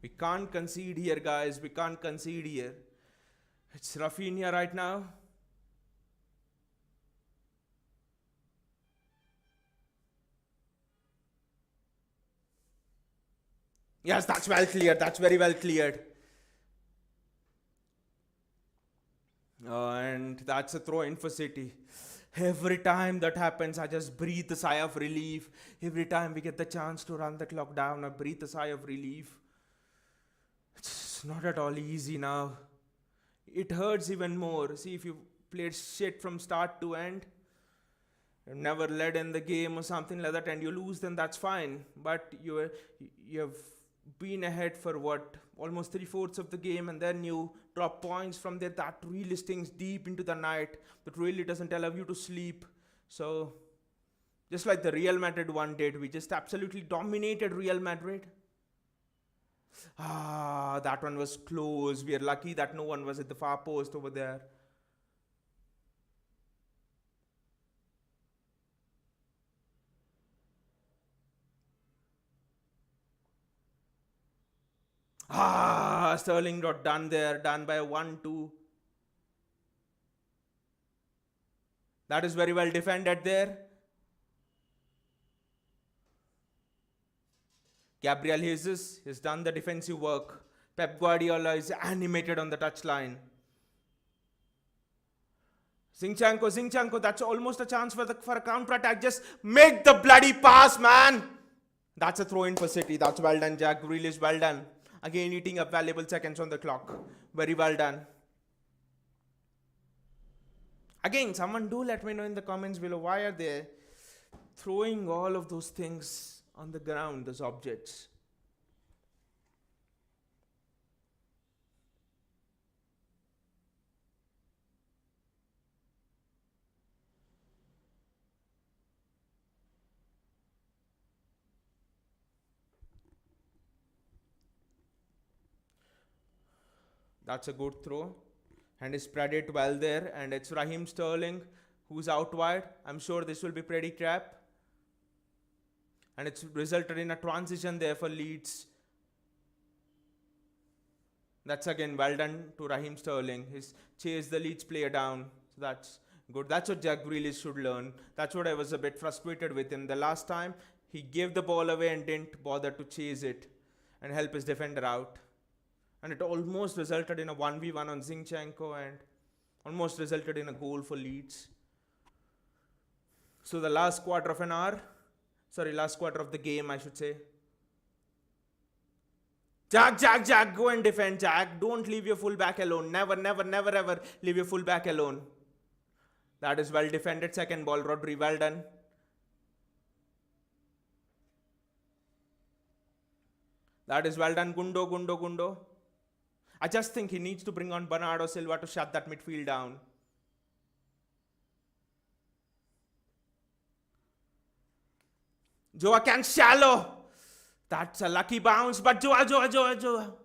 We can't concede here, guys. We can't concede here. It's Rafinha right now. Yes, that's well cleared. That's very well cleared. And that's a throw in for City. Every time that happens, I just breathe a sigh of relief. Every time we get the chance to run the clock down, I breathe a sigh of relief. It's not at all easy now. It hurts even more. See, if you played shit from start to end, never led in the game or something like that, and you lose, then that's fine. But you have been ahead for what, almost 3/4 of the game, and then you drop points from there. That really stings deep into the night. That really doesn't allow you to sleep. So just like the Real Madrid one did, we just absolutely dominated Real Madrid. That one was close. We are lucky that no one was at the far post over there. Sterling got done there, done by 1-2. That is very well defended there. Gabriel Jesus has done the defensive work. Pep Guardiola is animated on the touchline. Zinchenko, that's almost a chance for a counter-attack. Just make the bloody pass, man! That's a throw-in for City. That's well done, Jack Grealish, well done. Again, eating up valuable seconds on the clock. Very well done. Again, someone do let me know in the comments below, why are they throwing all of those things on the ground, those objects? That's a good throw. And he spread it well there. And it's Raheem Sterling who's out wide. I'm sure this will be pretty trap. And it's resulted in a transition there for Leeds. That's again well done to Raheem Sterling. He's chased the Leeds player down. So that's good. That's what Jack Grealish should learn. That's what I was a bit frustrated with him. The last time he gave the ball away and didn't bother to chase it and help his defender out. And it almost resulted in a 1v1 on Zinchenko and almost resulted in a goal for Leeds. So the last quarter of the game, I should say. Jack, go and defend, Jack. Don't leave your fullback alone. Never, ever leave your fullback alone. That is well defended. Second ball, Rodri, well done. That is well done, Gundo. I just think he needs to bring on Bernardo Silva to shut that midfield down. Joao Cancelo. That's a lucky bounce, but Joao.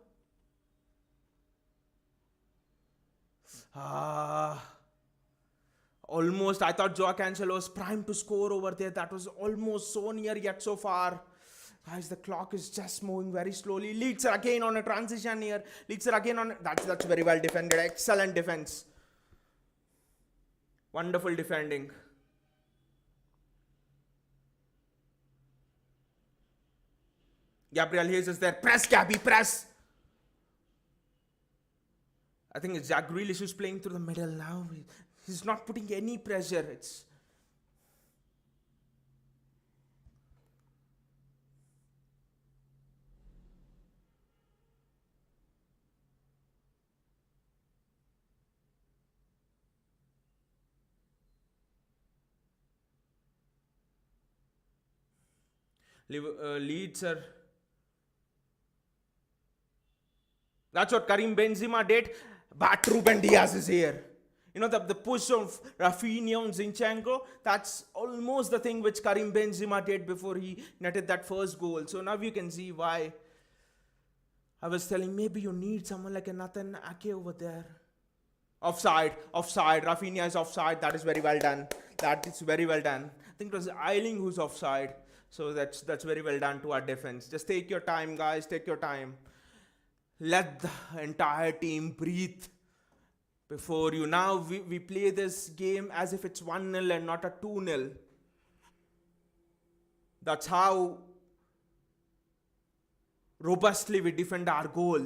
Almost, I thought Joao Cancelo was primed to score over there. That was almost so near yet so far. Guys, the clock is just moving very slowly. Leeds are again on a transition here. That's very well defended. Excellent defense. Wonderful defending. Gabriel Jesus there. Press, Gabby, press. I think it's Jack Grealish who's playing through the middle now. He's not putting any pressure. It's Leeds are. That's what Karim Benzema did. But Ruben Diaz is here. You know, the push of Rafinha and Zinchenko, that's almost the thing which Karim Benzema did before he netted that first goal. So now you can see why I was telling maybe you need someone like a Nathan Ake over there. Offside. Rafinha is offside. That is very well done. I think it was Eiling who's offside. So that's very well done to our defense. Just take your time, guys. Take your time. Let the entire team breathe before you. Now we play this game as if it's 1-0 and not a 2-0. That's how robustly we defend our goal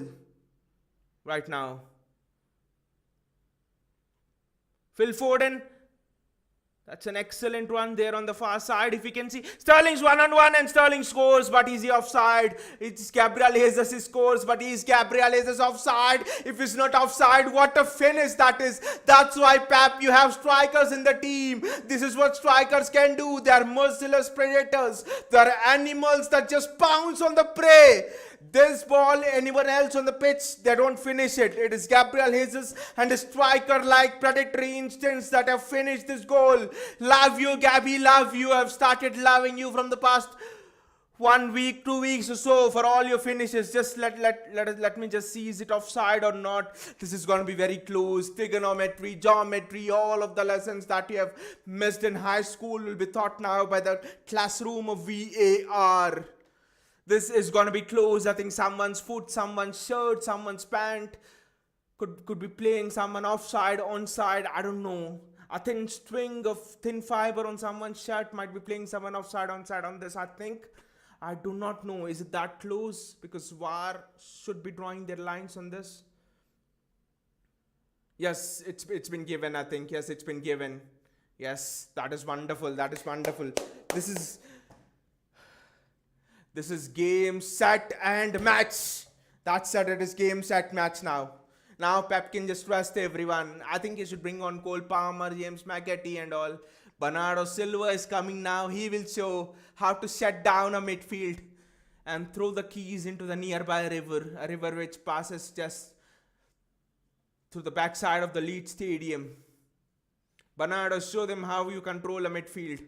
right now. Phil Foden. That's an excellent one there on the far side. If you can see, Sterling's 1-on-1 and Sterling scores, but is he offside? It's Gabriel Jesus who scores, but is Gabriel Jesus offside? If he's not offside, what a finish that is. That's why, Pep, you have strikers in the team. This is what strikers can do. They are merciless predators. They are animals that just pounce on the prey. This ball, anyone else on the pitch, they don't finish it. It is Gabriel Jesus and a striker-like predatory instincts that have finished this goal. Love you, Gabby, love you. I've started loving you from the past 1 week, 2 weeks or so for all your finishes. Just let me just see is it offside or not. This is going to be very close. Trigonometry, geometry, all of the lessons that you have missed in high school will be taught now by the classroom of VAR. This is going to be close. I think someone's foot, someone's shirt, someone's pant could be playing someone offside, onside. I don't know. A thin string of thin fiber on someone's shirt might be playing someone offside, onside on this. I think. I do not know. Is it that close? Because VAR should be drawing their lines on this. Yes, it's been given. I think yes, it's been given. Yes, that is wonderful. That is wonderful. This is this is game, set, and match. That's it. It is game, set, match now. Now Pep can just trust everyone. I think he should bring on Cole Palmer, James McAtee, and all. Bernardo Silva is coming now. He will show how to shut down a midfield and throw the keys into the nearby river, a river which passes just through the backside of the Leeds Stadium. Bernardo, show them how you control a midfield.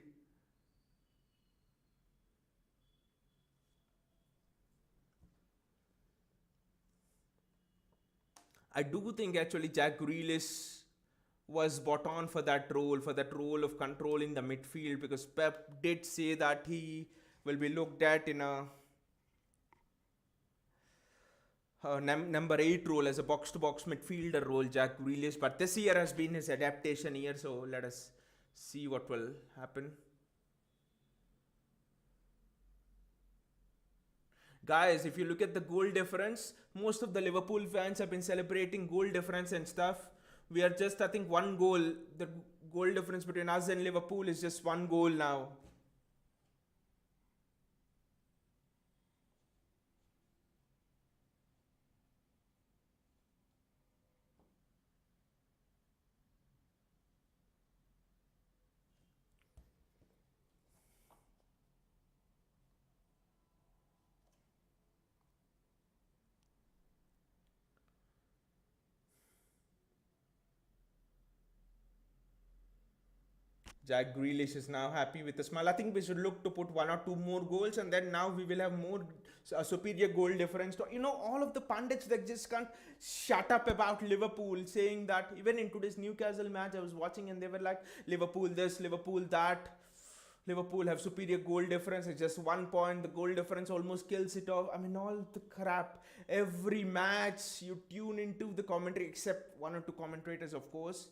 I do think actually Jack Grealish was bought on for that role of controlling the midfield, because Pep did say that he will be looked at in a number 8 role as a box to box midfielder role, Jack Grealish. But this year has been his adaptation year, so let us see what will happen. Guys, if you look at the goal difference, most of the Liverpool fans have been celebrating goal difference and stuff. We are just, I think, one goal. The goal difference between us and Liverpool is just one goal now. Jack Grealish is now happy with a smile. I think we should look to put one or two more goals, and then now we will have more superior goal difference. All of the pundits that just can't shut up about Liverpool, saying that even in today's Newcastle match, I was watching and they were like, Liverpool this, Liverpool that. Liverpool have superior goal difference. It's just 1 point. The goal difference almost kills it off. I mean, all the crap. Every match you tune into the commentary, except one or two commentators, of course.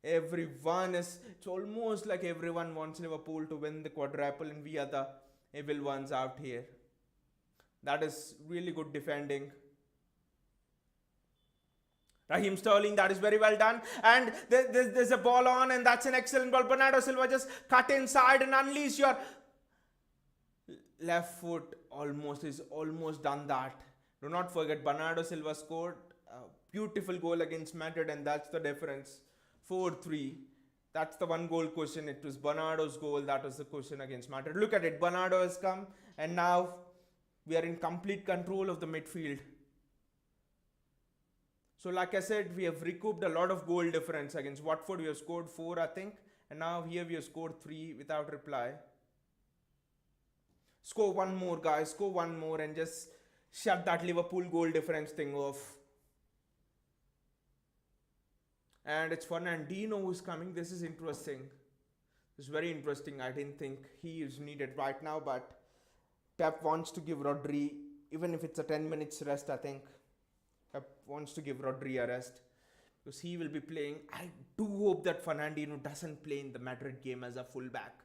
It's almost like everyone wants Liverpool to win the quadruple, and we are the evil ones out here. That is really good defending. Raheem Sterling, that is very well done. And there's a ball on, and that's an excellent ball. Bernardo Silva just cut inside and unleash your left foot. Almost done that. Do not forget, Bernardo Silva scored a beautiful goal against Madrid, and that's the difference. 4-3. That's the one goal question. It was Bernardo's goal. That was the question against Madrid. Look at it. Bernardo has come, and now we are in complete control of the midfield. So like I said, we have recouped a lot of goal difference. Against Watford we have scored 4, I think, and now here we have scored 3 without reply. Score one more, guys. Score one more and just shut that Liverpool goal difference thing off. And it's Fernandinho who's coming. This is interesting. It's very interesting. I didn't think he is needed right now, but Pep wants to give Rodri, even if it's a 10 minutes rest, I think. Pep wants to give Rodri a rest because he will be playing. I do hope that Fernandinho doesn't play in the Madrid game as a fullback.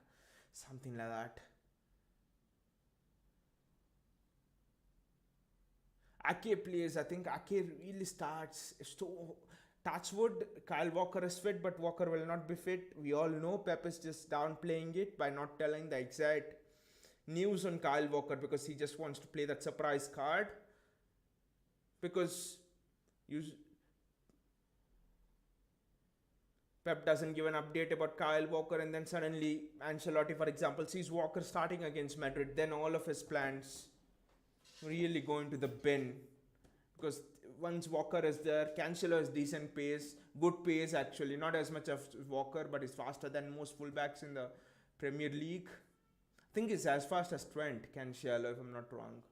Something like that. Ake plays. I think Ake really starts. So, touchwood, Kyle Walker is fit, but Walker will not be fit. We all know Pep is just downplaying it by not telling the exact news on Kyle Walker because he just wants to play that surprise card. Because Pep doesn't give an update about Kyle Walker, and then suddenly Ancelotti, for example, sees Walker starting against Madrid. Then all of his plans really go into the bin. Because once Walker is there, Cancelo has decent pace, good pace actually, not as much as Walker, but he's faster than most fullbacks in the Premier League. I think is as fast as Trent Cancelo, if I'm not wrong.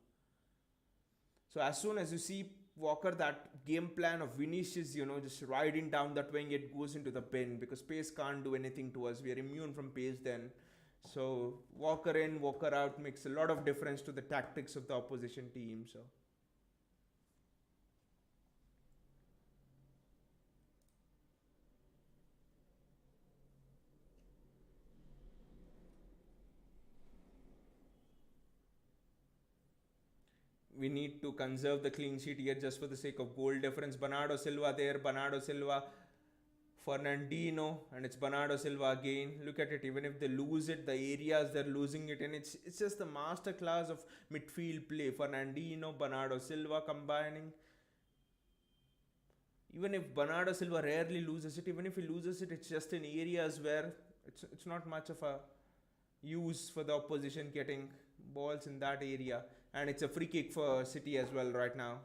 So as soon as you see Walker, that game plan of Vinicius, just riding down that wing, it goes into the bin because pace can't do anything to us. We are immune from pace then. So Walker in, Walker out makes a lot of difference to the tactics of the opposition team. So we need to conserve the clean sheet here just for the sake of goal difference. Bernardo Silva there, Bernardo Silva, Fernandinho, and it's Bernardo Silva again. Look at it, even if they lose it, the areas they're losing it in, it's just the master class of midfield play. Fernandinho, Bernardo Silva combining. Even if Bernardo Silva rarely loses it, even if he loses it, it's just in areas where it's not much of a use for the opposition getting balls in that area. And it's a free kick for City as well right now.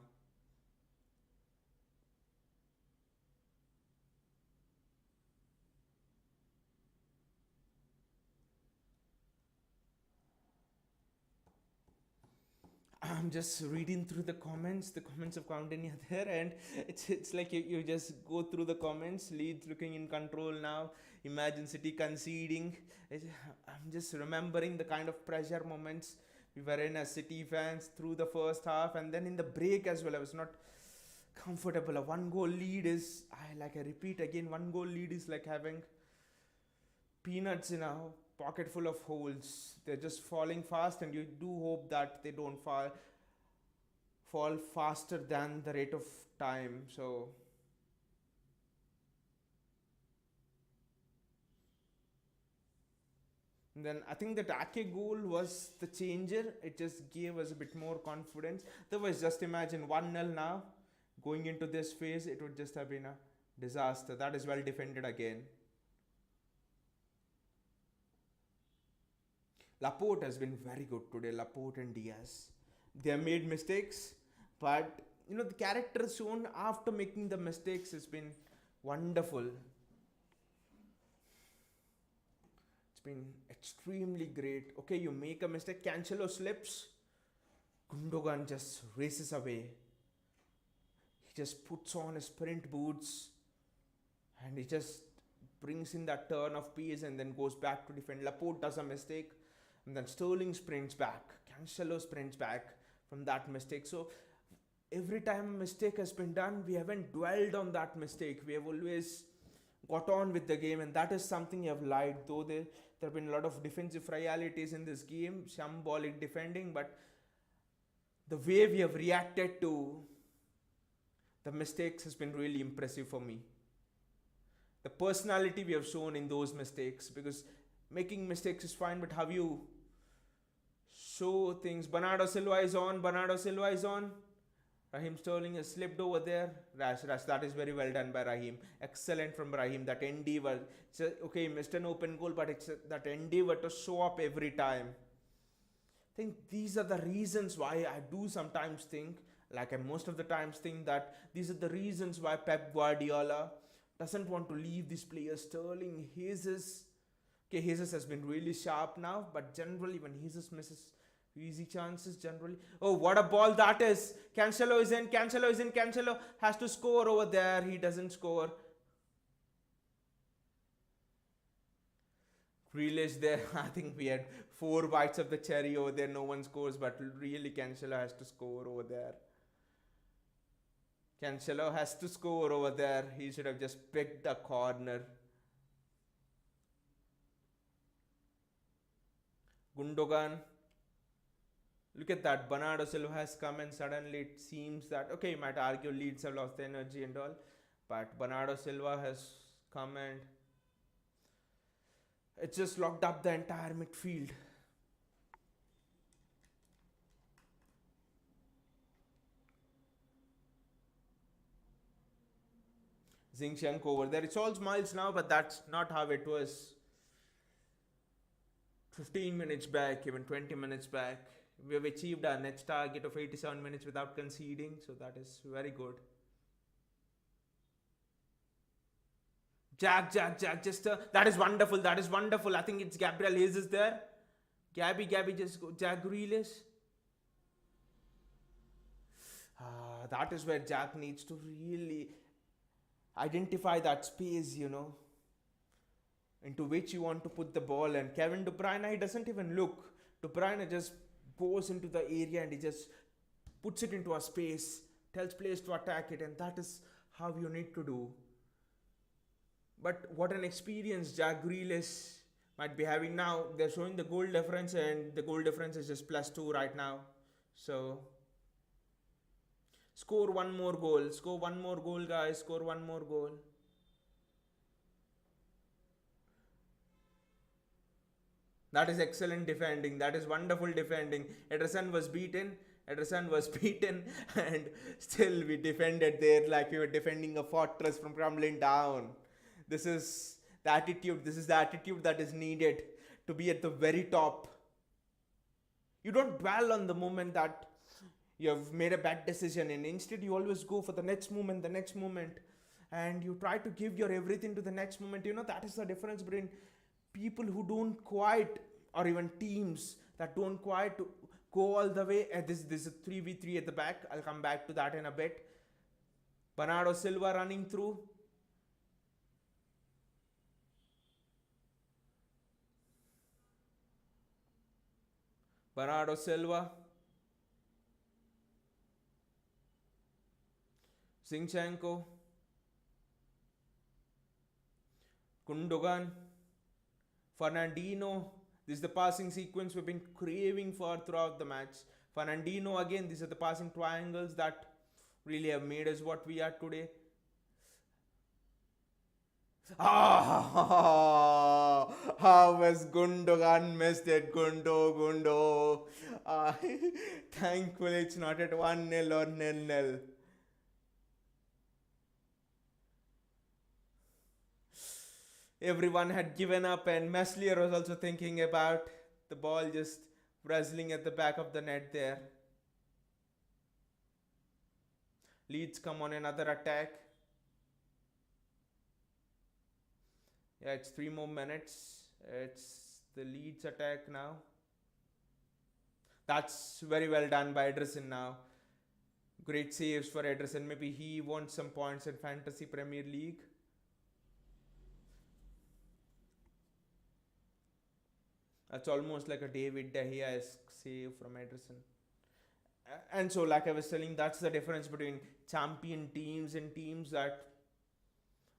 I'm just reading through the comments. The comments of Countiny are there, and it's like you just go through the comments. Leeds looking in control now. Imagine City conceding. I'm just remembering the kind of pressure moments we were in as City fans through the first half, and then in the break as well. I was not comfortable. A one goal lead is, I repeat again, one goal lead is like having peanuts in a pocket full of holes. They're just falling fast, and you do hope that they don't fall faster than the rate of time. So then I think that Ake goal was the changer. It just gave us a bit more confidence. Otherwise, just imagine 1-0 now. Going into this phase, it would just have been a disaster. That is well defended again. Laporte has been very good today. Laporte and Diaz. They have made mistakes, but the character shown after making the mistakes has been wonderful. It's been extremely great. Okay, you make a mistake, Cancelo slips, Gundogan just races away. He just puts on his sprint boots and he just brings in that turn of pace and then goes back to defend. Laporte does a mistake and then Sterling sprints back. Cancelo sprints back from that mistake. So every time a mistake has been done, we haven't dwelled on that mistake. We have always got on with the game, and that is something I've liked. Though there have been a lot of defensive realities in this game, shambolic defending, but the way we have reacted to the mistakes has been really impressive for me. The personality we have shown in those mistakes, because making mistakes is fine, but how you show things. Bernardo Silva is on. Raheem Sterling has slipped over there. Rash. That is very well done by Raheem. Excellent from Raheem. That endeavor. Okay, missed an open goal, but it's that endeavor to show up every time. I think these are the reasons why I do sometimes think, like I most of the times think, that these are the reasons why Pep Guardiola doesn't want to leave these players. Sterling, Jesus. Okay, Jesus has been really sharp now, but generally when Jesus misses easy chances generally. Oh, what a ball that is. Cancelo is in. Cancelo has to score over there. He doesn't score. Grealish there. I think we had 4 bites of the cherry over there. No one scores, but really Cancelo has to score over there. Cancelo has to score over there. He should have just picked the corner. Gundogan. Look at that. Bernardo Silva has come, and suddenly it seems that, okay, you might argue Leeds have lost the energy and all, but Bernardo Silva has come and it just locked up the entire midfield. Zinchenko over there. It's all smiles now, but that's not how it was 15 minutes back, even 20 minutes back. We have achieved our net target of 87 minutes without conceding, so that is very good. Jack, that is wonderful. I think it's Gabriel Jesus there. Gabby, just go. Jack Grealish. That is where Jack needs to really identify that space, into which you want to put the ball. And Kevin De Bruyne, he doesn't even look. De Bruyne just goes into the area and he just puts it into a space, tells players to attack it, and that is how you need to do. But what an experience Jack Grealish might be having now. They're showing the goal difference, and the goal difference is just +2 right now. So score one more goal. Score one more goal, guys. Score one more goal. That is excellent defending. That is wonderful defending. Ederson was beaten. Ederson was beaten, and still we defended there like we were defending a fortress from crumbling down. This is the attitude. This is the attitude that is needed to be at the very top. You don't dwell on the moment that you have made a bad decision, and instead you always go for the next moment, and you try to give your everything to the next moment. That is the difference between people who don't quite, or even teams that don't quite go all the way. This is a 3v3 at the back. I'll come back to that in a bit. Bernardo Silva running through. Bernardo Silva. Zinchenko. Gundogan. Fernandinho. This is the passing sequence we've been craving for throughout the match. Fernandinho again. These are the passing triangles that really have made us what we are today. How has Gundogan missed it? Gundo. Thankfully, it's not at 1-0 or 0-0. Everyone had given up, and Meslier was also thinking about the ball just wrestling at the back of the net there. Leeds come on another attack. Yeah, it's 3 more minutes. It's the Leeds attack now. That's very well done by Ederson now. Great saves for Ederson. Maybe he wants some points in Fantasy Premier League. That's almost like a David De Gea-esque save from Ederson. And so, like I was telling, that's the difference between champion teams and teams that...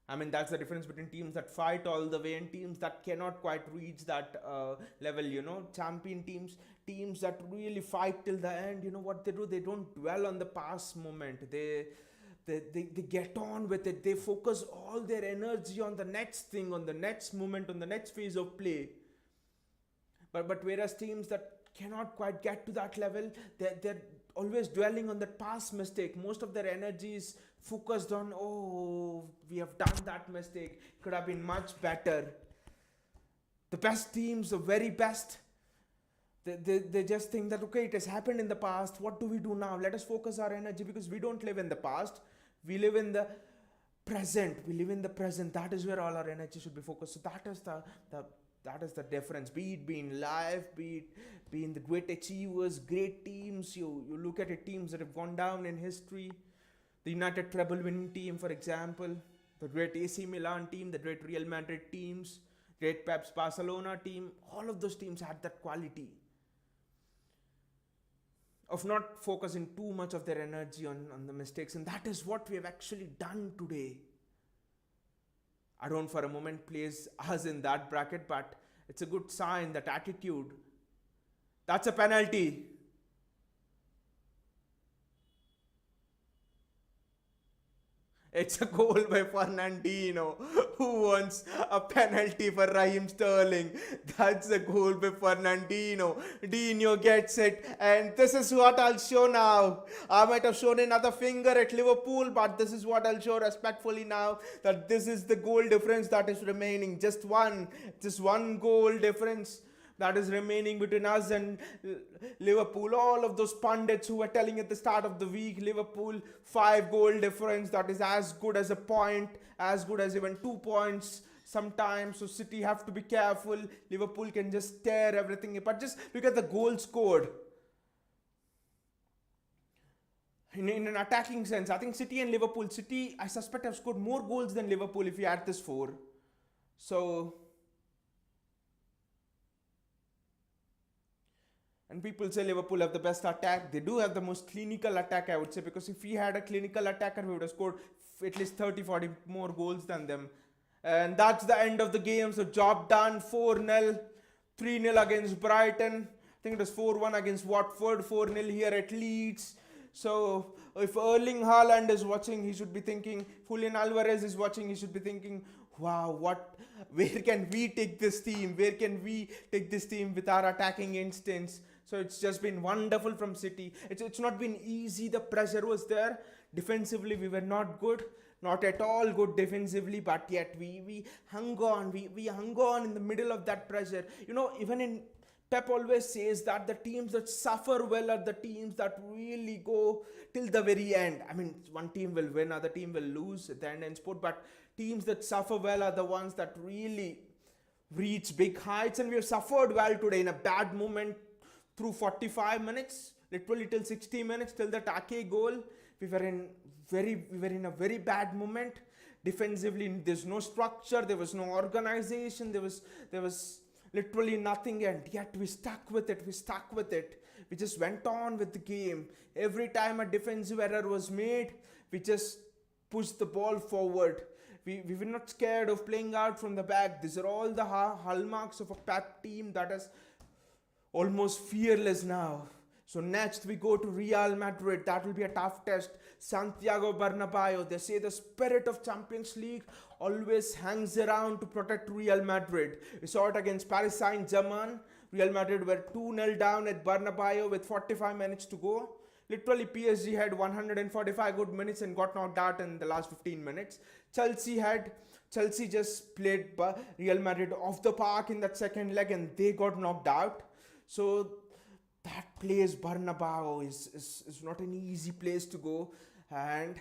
that's the difference between teams that fight all the way and teams that cannot quite reach that level, Champion teams that really fight till the end. What they do? They don't dwell on the past moment. They get on with it. They focus all their energy on the next thing, on the next moment, on the next phase of play. But whereas teams that cannot quite get to that level, they're always dwelling on that past mistake. Most of their energy is focused on, we have done that mistake, could have been much better. The best teams, the very best, they just think that, okay, it has happened in the past, what do we do now? Let us focus our energy, because we don't live in the past, we live in the present. That is where all our energy should be focused. So that is the difference. Be it being live, be in the great achievers, great teams. You look at teams that have gone down in history. The United treble winning team, for example, the great AC Milan team, the great Real Madrid teams, great Pep's Barcelona team. All of those teams had that quality of not focusing too much of their energy on the mistakes. And that is what we have actually done today. I don't for a moment place us in that bracket, but it's a good sign, that attitude. That's a penalty. It's a goal by Fernandinho, who wants a penalty for Raheem Sterling. That's a goal by Fernandinho. Dino gets it, and this is what I'll show now. I might have shown another finger at Liverpool, but this is what I'll show respectfully now, that this is the goal difference that is remaining. Just one goal difference that is remaining between us and Liverpool. All of those pundits who were telling at the start of the week, Liverpool 5 goal difference, that is as good as a point, as good as even 2 points. sometimes, so City have to be careful. Liverpool can just tear everything, but just look at the goal scored. In an attacking sense, I think City and Liverpool, City, I suspect, have scored more goals than Liverpool if you add this four. So, and people say Liverpool have the best attack. They do have the most clinical attack, I would say, because if we had a clinical attacker, we would have scored at least 30, 40 more goals than them. And that's the end of the game. So, job done, 4-0, 3-0 against Brighton. I think it was 4-1 against Watford, 4-0 here at Leeds. So, if Erling Haaland is watching, he should be thinking, if Julian Alvarez is watching, he should be thinking, wow, where can we take this team? Where can we take this team with our attacking instincts? So it's just been wonderful from City. It's not been easy. The pressure was there. Defensively, we were not good. Not at all good defensively, but yet we hung on. We hung on in the middle of that pressure. You know, even in Pep always says that the teams that suffer well are the teams that really go till the very end. I mean, one team will win, other team will lose at the end in sport, but teams that suffer well are the ones that really reach big heights. And we have suffered well today in a bad moment through 45 minutes, literally till 60 minutes, till the Take goal. We were in a very bad moment. Defensively, there's no structure, there was no organization, there was literally nothing, and yet we stuck with it. We just went on with the game. Every time a defensive error was made, we just pushed the ball forward. We were not scared of playing out from the back. These are all the hallmarks of a Pep team that is almost fearless now. So next we go to Real Madrid. That will be a tough test. Santiago Bernabeu. They say the spirit of Champions League always hangs around to protect Real Madrid. We saw it against Paris Saint-Germain. Real Madrid were 2-0 down at Bernabeu with 45 minutes to go. Literally PSG had 145 good minutes and got knocked out in the last 15 minutes. Chelsea just played Real Madrid off the park in that second leg and they got knocked out. So that place, Bernabeu, is not an easy place to go. And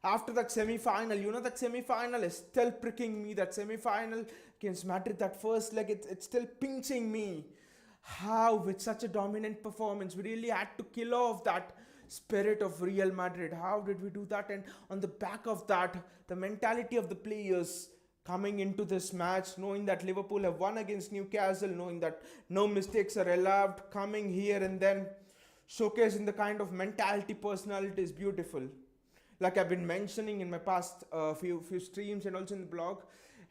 after that semi-final, that semi-final is still pricking me. That semi-final against Madrid, that first leg, it's still pinching me. How, with such a dominant performance, we really had to kill off that spirit of Real Madrid. How did we do that? And on the back of that, the mentality of the players coming into this match, knowing that Liverpool have won against Newcastle, knowing that no mistakes are allowed, coming here and then showcasing the kind of mentality, personality is beautiful. Like I've been mentioning in my past few streams and also in the blog,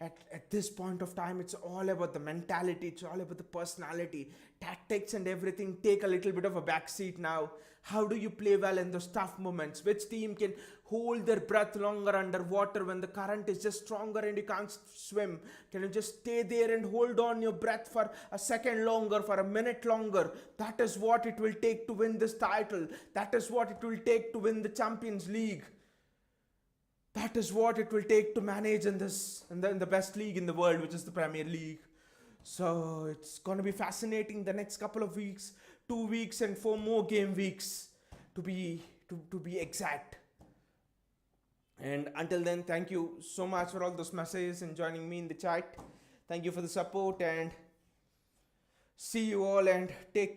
at this point of time, it's all about the mentality, it's all about the personality. Tactics and everything take a little bit of a backseat now. How do you play well in those tough moments? Which team can hold their breath longer underwater when the current is just stronger and you can't swim? Can you just stay there and hold on your breath for a second longer, for a minute longer? That is what it will take to win this title. That is what it will take to win the Champions League. That is what it will take to manage in the best league in the world, which is the Premier League. So it's going to be fascinating the next couple of weeks, 2 weeks and 4 more game weeks to be exact. And until then, thank you so much for all those messages and joining me in the chat. Thank you for the support and see you all and take care.